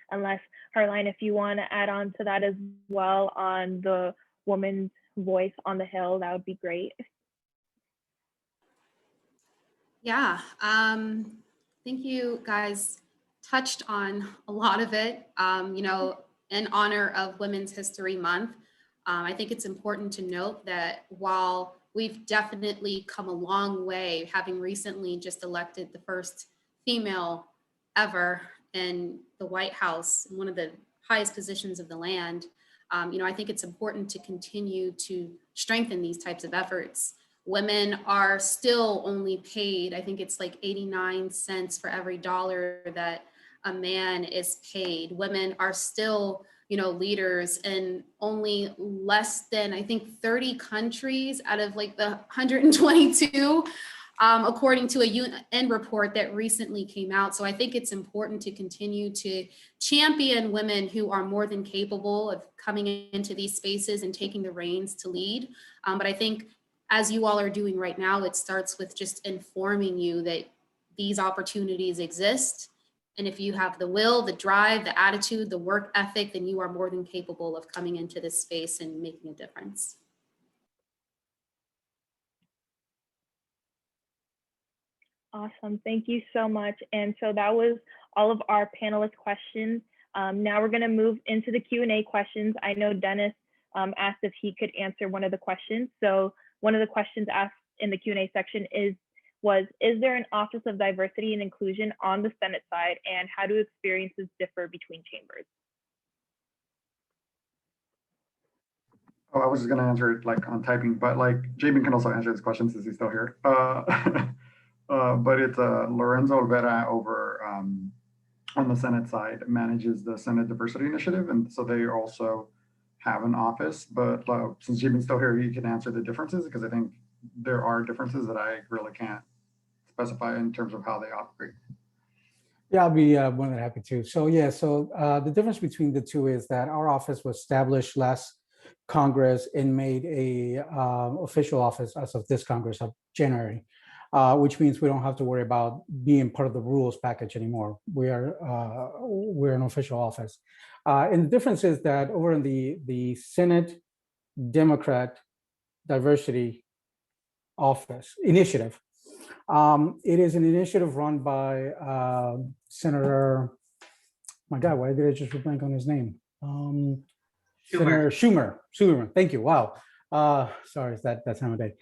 Speaker 2: Unless, Harline, if you want to add on to that as well on the woman's voice on the Hill, that would be great.
Speaker 8: Yeah, I think you guys touched on a lot of it, in honor of Women's History Month. I think it's important to note that while we've definitely come a long way, having recently just elected the first female ever in the White House, one of the highest positions of the land, I think it's important to continue to strengthen these types of efforts. Women are still only paid, I think it's 89 cents for every dollar that a man is paid. Women are still, leaders in only less than, I think, 30 countries out of the 122. According to a UN report that recently came out. So I think it's important to continue to champion women who are more than capable of coming into these spaces and taking the reins to lead. But I think as you all are doing right now, it starts with just informing you that these opportunities exist And if you have the will, the drive, the attitude, the work ethic, then you are more than capable of coming into this space and making a difference.
Speaker 2: Awesome. Thank you so much. And so that was all of our panelist questions. Now we're going to move into the Q&A questions. I know Dennis asked if he could answer one of the questions. So one of the questions asked in the Q&A section is there an Office of Diversity and Inclusion on the Senate side, and how do experiences differ between chambers?
Speaker 3: Oh, I was just going to answer it like on typing, but like Jeyben can also answer this question since he's still here. But it's Lorenzo Vera over on the Senate side manages the Senate Diversity Initiative. And so they also have an office, but since Jeyben's still here, he can answer the differences because I think there are differences that I really can't specify in terms of how they operate.
Speaker 4: Yeah, I'll be more than happy to. So yeah, so the difference between the two is that our office was established last Congress and made a official office as of this Congress of January, which means we don't have to worry about being part of the rules package anymore. We're an official office. And the difference is that over in the Senate Democrat Diversity Office Initiative, it is an initiative run by Senator, my God, why did I just blank on his name? Senator Schumer, thank you, wow. Sorry, it's that time of day.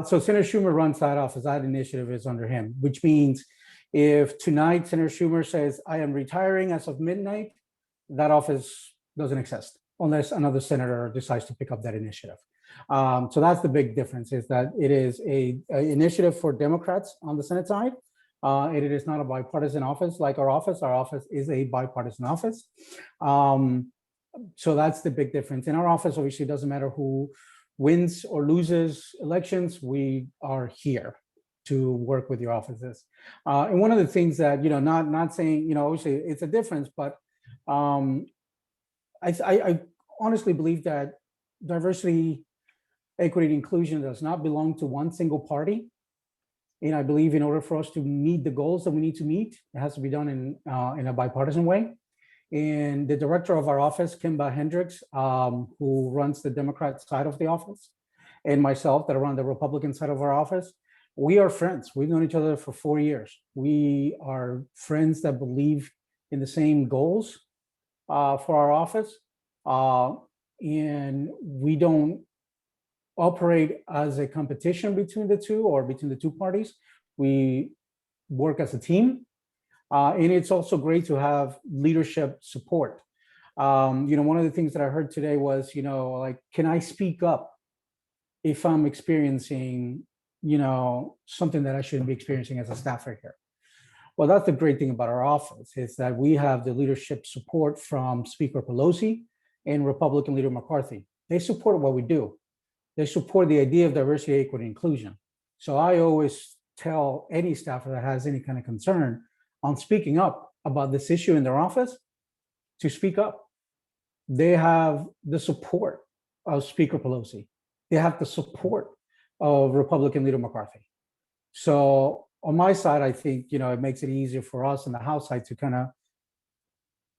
Speaker 4: So Senator Schumer runs that office. That initiative is under him, which means if tonight Senator Schumer says, I am retiring as of midnight, that office doesn't exist unless another senator decides to pick up that initiative. So that's the big difference, is that it is a initiative for Democrats on the Senate side. It is not a bipartisan office like our office. Our office is a bipartisan office. So that's the big difference. In our office, obviously, it doesn't matter who wins or loses elections, we are here to work with your offices. And one of the things that, not saying, obviously it's a difference, but I honestly believe that diversity, equity, and inclusion does not belong to one single party. And I believe in order for us to meet the goals that we need to meet, it has to be done in a bipartisan way. And the director of our office, Kimba Hendricks, who runs the Democrat side of the office, and myself that run the Republican side of our office, we are friends. We've known each other for 4 years. We are friends that believe in the same goals for our office. And we don't operate as a competition between the two or between the two parties. We work as a team. And it's also great to have leadership support. One of the things that I heard today was, like, can I speak up if I'm experiencing, something that I shouldn't be experiencing as a staffer here? Well, that's the great thing about our office, is that we have the leadership support from Speaker Pelosi and Republican Leader McCarthy. They support what we do. They support the idea of diversity, equity, and inclusion. So I always tell any staffer that has any kind of concern on speaking up about this issue in their office to speak up. They have the support of Speaker Pelosi. They have the support of Republican Leader McCarthy. So on my side, I think, it makes it easier for us on the House side to kind of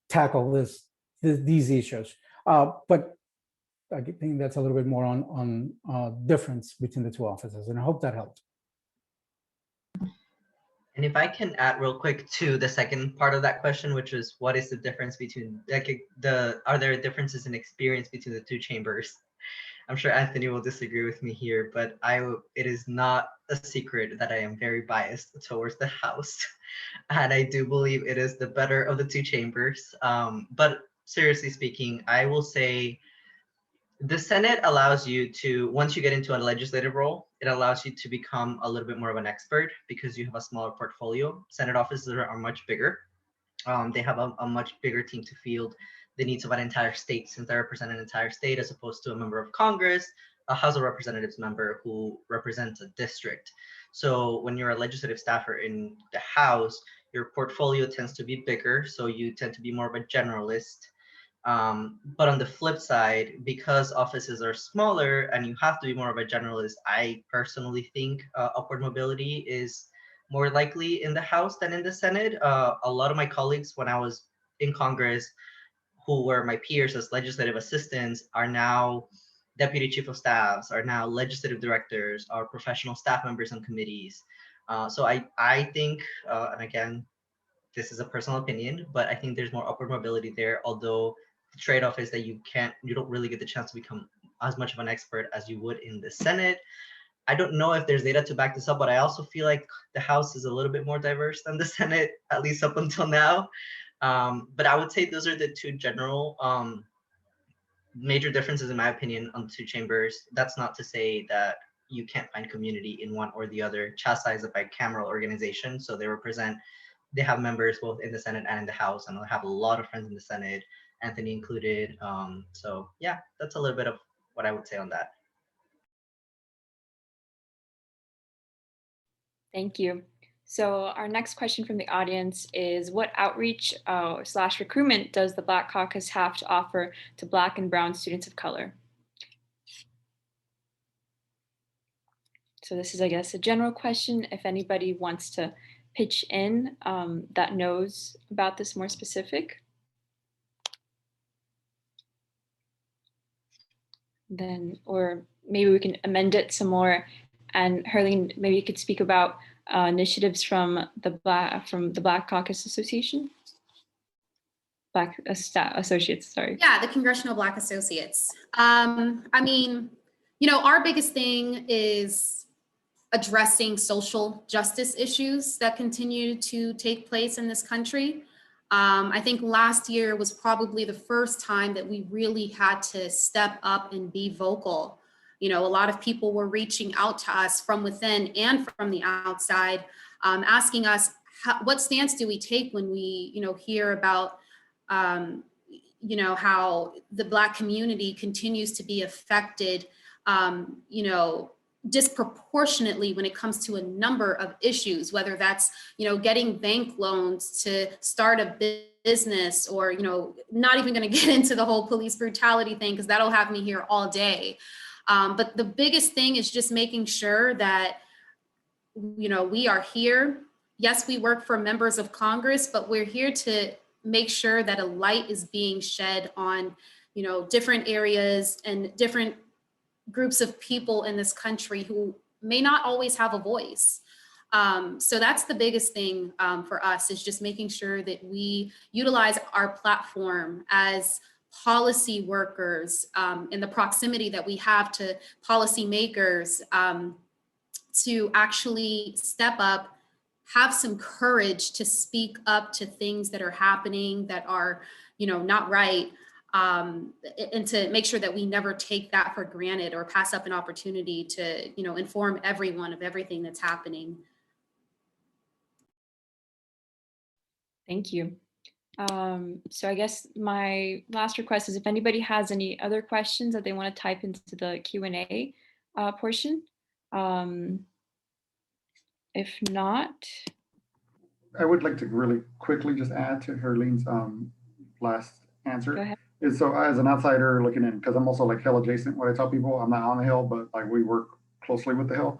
Speaker 4: tackle these issues. But I think that's a little bit more on difference between the two offices, and I hope that helped.
Speaker 7: And if I can add real quick to the second part of that question, which is what is the difference between, are there differences in experience between the two chambers? I'm sure Anthony will disagree with me here, but it is not a secret that I am very biased towards the House. And I do believe it is the better of the two chambers. But seriously speaking, I will say the Senate allows you to, once you get into a legislative role, it allows you to become a little bit more of an expert because you have a smaller portfolio. Senate offices are much bigger. They have a much bigger team to field the needs of an entire state, since they represent an entire state, as opposed to a member of Congress, a House of Representatives member who represents a district. So when you're a legislative staffer in the House, your portfolio tends to be bigger, so you tend to be more of a generalist. But on the flip side, because offices are smaller and you have to be more of a generalist, I personally think upward mobility is more likely in the House than in the Senate. A lot of my colleagues when I was in Congress, who were my peers as legislative assistants, are now deputy chief of staffs, are now legislative directors, are professional staff members on committees. So I think, and again, this is a personal opinion, but I think there's more upward mobility there, although the trade-off is that you don't really get the chance to become as much of an expert as you would in the Senate. I don't know if there's data to back this up, but I also feel like the House is a little bit more diverse than the Senate, at least up until now. But I would say those are the two general major differences, in my opinion, on the two chambers. That's not to say that you can't find community in one or the other. CHSCI is a bicameral organization, so they have members both in the Senate and in the House, and I have a lot of friends in the Senate, Anthony included. So yeah, that's a little bit of what I would say on that.
Speaker 1: Thank you. So our next question from the audience is, what outreach / recruitment does the Black Caucus have to offer to Black and Brown students of color? So this is, I guess, a general question. If anybody wants to pitch in that knows about this more specific, then, or maybe we can amend it some more. And Herlene, maybe you could speak about initiatives from the Black Caucus Association, Black Associates, sorry.
Speaker 8: Yeah, the Congressional Black Associates. I mean, you know, our biggest thing is addressing social justice issues that continue to take place in this country. I think last year was probably the first time that we really had to step up and be vocal. You know, a lot of people were reaching out to us from within and from the outside, asking us, what stance do we take when we, you know, hear about, you know, how the Black community continues to be affected, you know, disproportionately when it comes to a number of issues, whether that's, you know, getting bank loans to start a business, or, you know, not even going to get into the whole police brutality thing, because that'll have me here all day. But the biggest thing is just making sure that, you know, we are here. Yes, we work for members of Congress, but we're here to make sure that a light is being shed on, you know, different areas and different groups of people in this country who may not always have a voice. So that's the biggest thing for us, is just making sure that we utilize our platform as policy workers in the proximity that we have to policymakers to actually step up, have some courage to speak up to things that are happening that are, you know, not right. And to make sure that we never take that for granted or pass up an opportunity to, you know, inform everyone of everything that's happening.
Speaker 1: Thank you. So I guess my last request is, if anybody has any other questions that they want to type into the Q&A portion. If not,
Speaker 3: I would like to really quickly just add to Herlene's last answer.
Speaker 1: go ahead.
Speaker 3: Is so as an outsider looking in, because I'm also like Hill adjacent. What I tell people, I'm not on the Hill, but like we work closely with the Hill.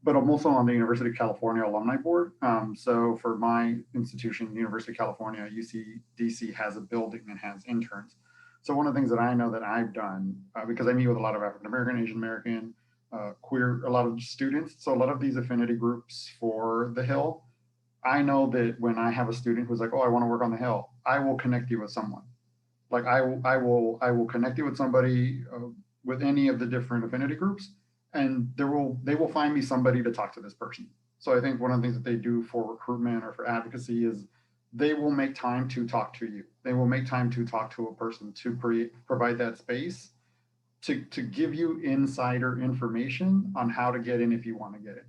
Speaker 3: But I'm also on the University of California Alumni Board. So for my institution, University of California, UC-DC has a building and has interns. So one of the things that I know that I've done, because I meet with a lot of African-American, Asian American, queer, a lot of students. So a lot of these affinity groups for the Hill, I know that when I have a student who's like, oh, I want to work on the Hill, I will connect you with someone. Like I will connect you with somebody with any of the different affinity groups, and they will find me somebody to talk to this person. So I think one of the things that they do for recruitment or for advocacy is they will make time to talk to you. They will make time to talk to a person to provide that space to give you insider information on how to get in if you want to get in,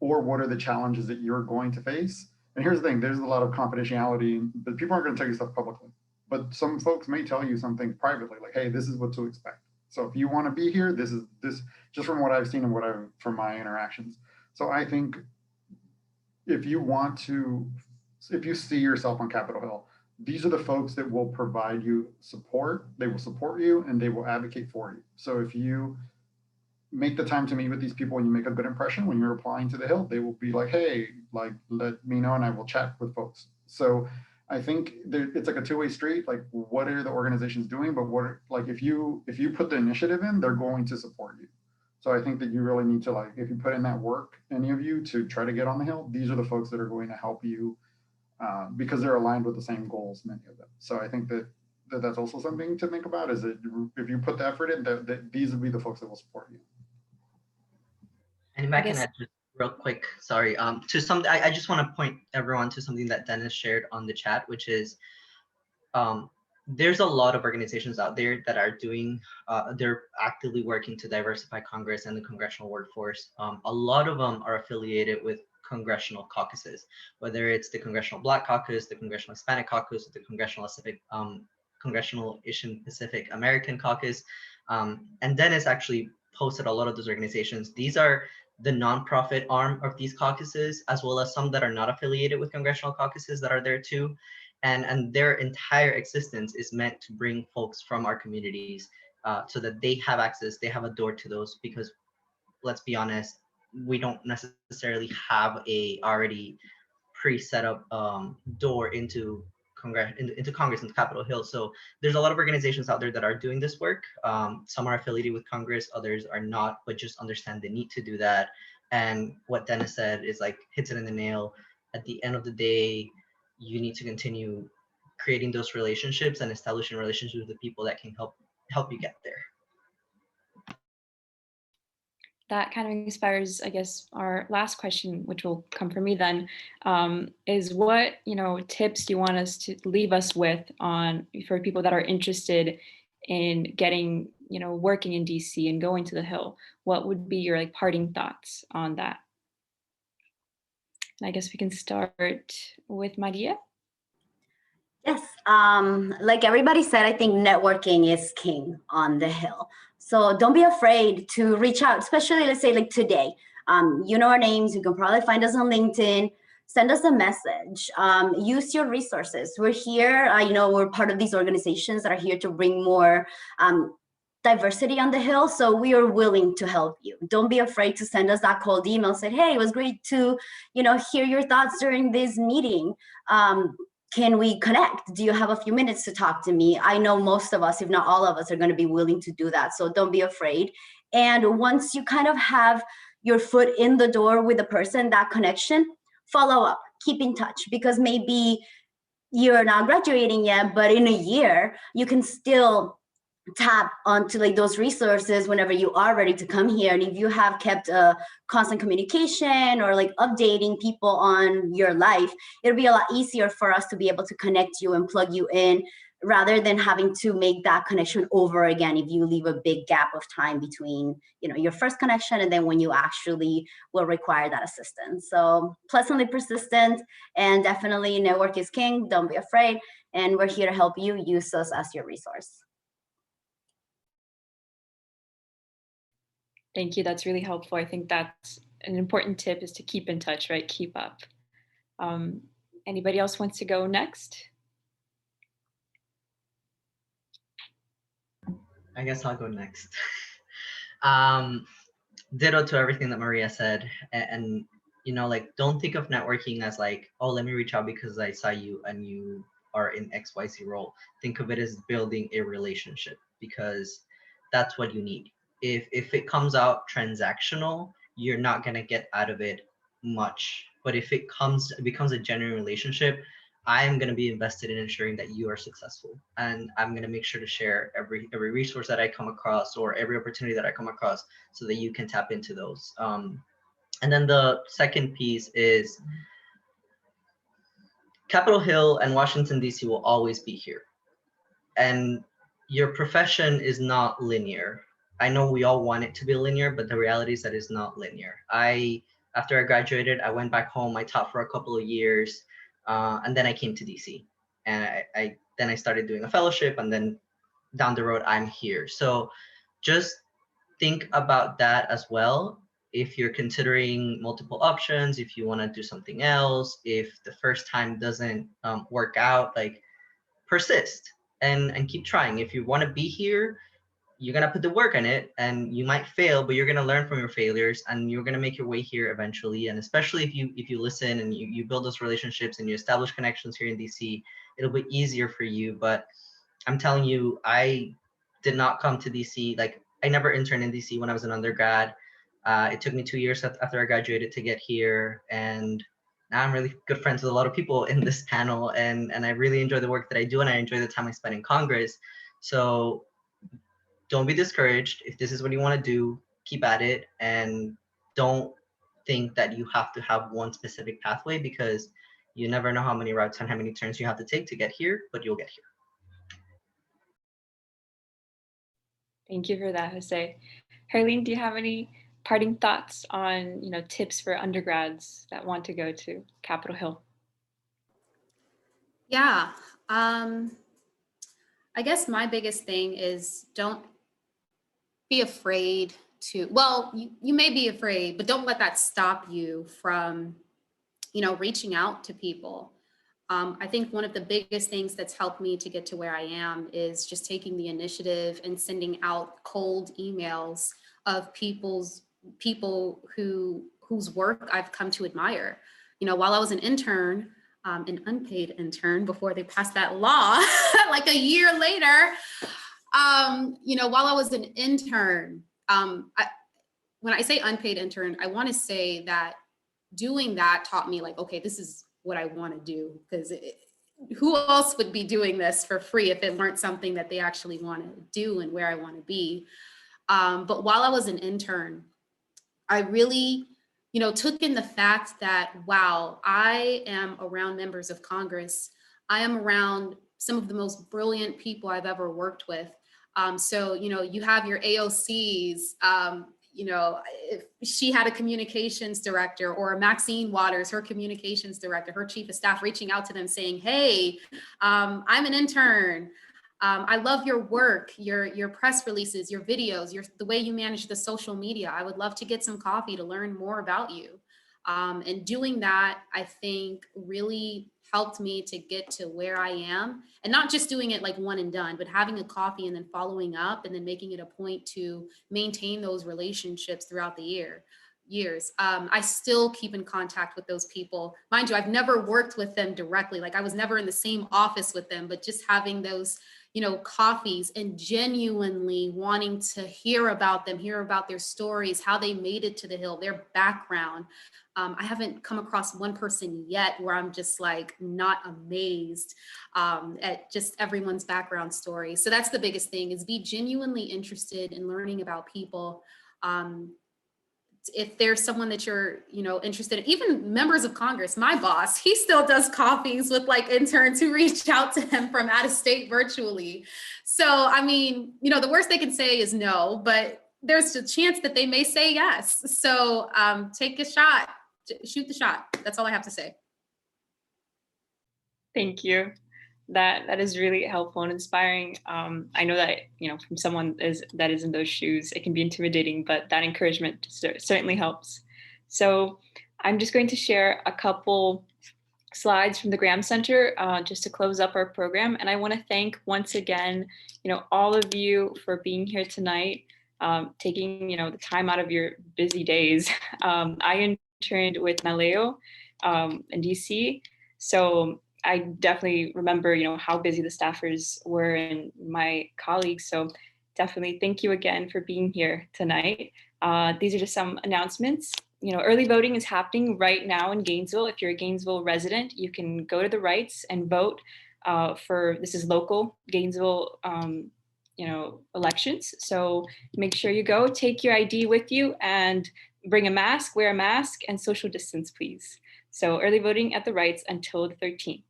Speaker 3: or what are the challenges that you're going to face. And here's the thing, there's a lot of confidentiality, but people aren't going to tell you stuff publicly. But some folks may tell you something privately, like, hey, this is what to expect. So if you want to be here, this is just from what I've seen and from my interactions. So I think if you see yourself on Capitol Hill, these are the folks that will provide you support. They will support you and they will advocate for you. So if you make the time to meet with these people and you make a good impression when you're applying to the Hill, they will be like, hey, like, let me know and I will chat with folks. So I think it's like a two-way street. Like, what are the organizations doing? But like, if you put the initiative in, they're going to support you. So I think that you really need to, like, if you put in that work, any of you, to try to get on the Hill, these are the folks that are going to help you because they're aligned with the same goals, many of them. So I think that's also something to think about, is that if you put the effort in, that these will be the folks that will support you.
Speaker 7: And if I can add just real quick, sorry, to some, I just want to point everyone to something that Dennis shared on the chat, which is there's a lot of organizations out there that are doing, they're actively working to diversify Congress and the congressional workforce. A lot of them are affiliated with congressional caucuses, whether it's the Congressional Black Caucus, the Congressional Hispanic Caucus, the Congressional Asian Pacific American Caucus. And Dennis actually posted a lot of those organizations. These are the nonprofit arm of these caucuses, as well as some that are not affiliated with congressional caucuses that are there too. And their entire existence is meant to bring folks from our communities so that they have access, they have a door to those, because let's be honest, we don't necessarily have a already pre-set up door into Congress, into Capitol Hill. So there's a lot of organizations out there that are doing this work. Some are affiliated with Congress, others are not, but just understand the need to do that. And what Dennis said is like, hits it in the nail. At the end of the day, you need to continue creating those relationships and establishing relationships with the people that can help you get there.
Speaker 1: That kind of inspires, I guess, our last question, which will come from me then, is what, tips do you want us to leave us with for people that are interested in getting, working in DC and going to the Hill? What would be your parting thoughts on that? And I guess we can start with Maria.
Speaker 6: Yes, like everybody said, I think networking is king on the Hill. So don't be afraid to reach out, especially let's say like today. You know our names, you can probably find us on LinkedIn, send us a message, use your resources. We're here, we're part of these organizations that are here to bring more diversity on the Hill. So we are willing to help you. Don't be afraid to send us that cold email, say, hey, it was great to, hear your thoughts during this meeting. Can we connect? Do you have a few minutes to talk to me? I know most of us, if not all of us, are going to be willing to do that. So don't be afraid. And once you kind of have your foot in the door with the person, that connection, follow up, keep in touch, because maybe you're not graduating yet, but in a year, you can still tap onto like those resources whenever you are ready to come here. And if you have kept a constant communication or like updating people on your life, it'll be a lot easier for us to be able to connect you and plug you in, rather than having to make that connection over again if you leave a big gap of time between your first connection and then when you actually will require that assistance. So pleasantly persistent, and definitely network is king. Don't be afraid, and we're here to help you. Use us as your resource.
Speaker 1: Thank you. That's really helpful. I think that's an important tip, is to keep in touch, right? Keep up. Anybody else wants to go next?
Speaker 7: I guess I'll go next. Ditto to everything that Maria said. And don't think of networking as like, oh, let me reach out because I saw you and you are in XYZ role. Think of it as building a relationship, because that's what you need. If it comes out transactional, you're not going to get out of it much. But if it becomes a genuine relationship, I am going to be invested in ensuring that you are successful. And I'm going to make sure to share every resource that I come across or every opportunity that I come across so that you can tap into those. And then the second piece is Capitol Hill and Washington, D.C. will always be here. And your profession is not linear. I know we all want it to be linear, but the reality is that it's not linear. After I graduated, I went back home, I taught for a couple of years, and then I came to DC. And then I started doing a fellowship, and then down the road, I'm here. So just think about that as well. If you're considering multiple options, if you want to do something else, if the first time doesn't work out, like persist and keep trying. If you want to be here, you're going to put the work in it, and you might fail, but you're going to learn from your failures, and you're going to make your way here eventually. And especially if you listen and you build those relationships and you establish connections here in DC, it'll be easier for you. But I'm telling you, I did not come to DC. Like, I never interned in DC when I was an undergrad. It took me 2 years after I graduated to get here. And now I'm really good friends with a lot of people in this panel. And I really enjoy the work that I do, and I enjoy the time I spend in Congress. So don't be discouraged. If this is what you want to do, keep at it, and don't think that you have to have one specific pathway, because you never know how many routes and how many turns you have to take to get here, but you'll get here.
Speaker 1: Thank you for that, Jose. Herlene, do you have any parting thoughts on, tips for undergrads that want to go to Capitol Hill?
Speaker 8: Yeah, I guess my biggest thing is don't be afraid to, well, you may be afraid, but don't let that stop you from, reaching out to people. I think one of the biggest things that's helped me to get to where I am is just taking the initiative and sending out cold emails of people whose work I've come to admire. While I was an intern, an unpaid intern before they passed that law, like a year later, while I was an intern, when I say unpaid intern, I want to say that doing that taught me, like, okay, this is what I want to do, because who else would be doing this for free if it weren't something that they actually want to do and where I want to be. But while I was an intern, I really, took in the fact that, wow, I am around members of Congress. I am around some of the most brilliant people I've ever worked with. So, you have your AOCs, if she had a communications director, or Maxine Waters, her communications director, her chief of staff, reaching out to them saying, hey, I'm an intern. I love your work, your press releases, your videos, the way you manage the social media. I would love to get some coffee to learn more about you. And doing that, I think, really helped me to get to where I am, and not just doing it like one and done, but having a coffee and then following up and then making it a point to maintain those relationships throughout the years. I still keep in contact with those people. Mind you, I've never worked with them directly. Like, I was never in the same office with them, but just having those, coffees and genuinely wanting to hear about them, hear about their stories, how they made it to the Hill, their background. I haven't come across one person yet where I'm just like not amazed at just everyone's background story. So that's the biggest thing, is be genuinely interested in learning about people. If there's someone that you're, interested in, even members of Congress, my boss, he still does coffees with like interns who reach out to him from out of state virtually. So, I mean, the worst they can say is no, but there's a chance that they may say yes. So take a shot, shoot the shot. That's all I have to say.
Speaker 1: Thank you. That is really helpful and inspiring. I know that, from someone that is in those shoes, it can be intimidating, but that encouragement certainly helps. So I'm just going to share a couple slides from the Graham Center just to close up our program. And I want to thank once again, all of you for being here tonight, taking, the time out of your busy days. I interned with Naleo in DC. So I definitely remember, how busy the staffers were and my colleagues. So definitely thank you again for being here tonight. These are just some announcements. Early voting is happening right now in Gainesville. If you're a Gainesville resident, you can go to the Rights and vote this is local Gainesville, elections. So make sure you go, take your ID with you, and bring a mask, wear a mask, and social distance, please. So early voting at the Rights until the 13th.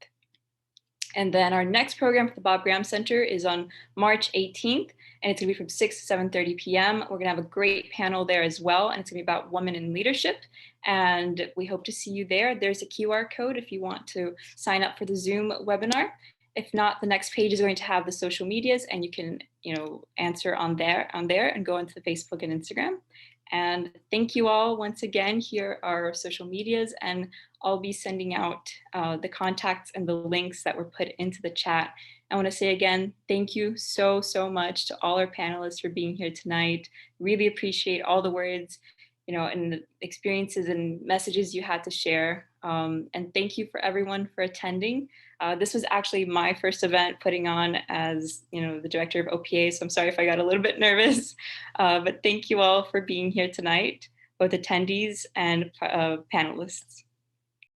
Speaker 1: And then our next program for the Bob Graham Center is on March 18th, and it's gonna be from 6 to 7:30 p.m. We're gonna have a great panel there as well, and it's gonna be about women in leadership. And we hope to see you there. There's a QR code if you want to sign up for the Zoom webinar. If not, the next page is going to have the social medias, and you can, answer on there and go into the Facebook and Instagram. And thank you all once again. Here are our social medias, and I'll be sending out the contacts and the links that were put into the chat. I want to say again, thank you so much to all our panelists for being here tonight. Really appreciate all the words, and the experiences and messages you had to share. And thank you for everyone for attending. This was actually my first event putting on as, the director of OPA, so I'm sorry if I got a little bit nervous, but thank you all for being here tonight, both attendees and panelists.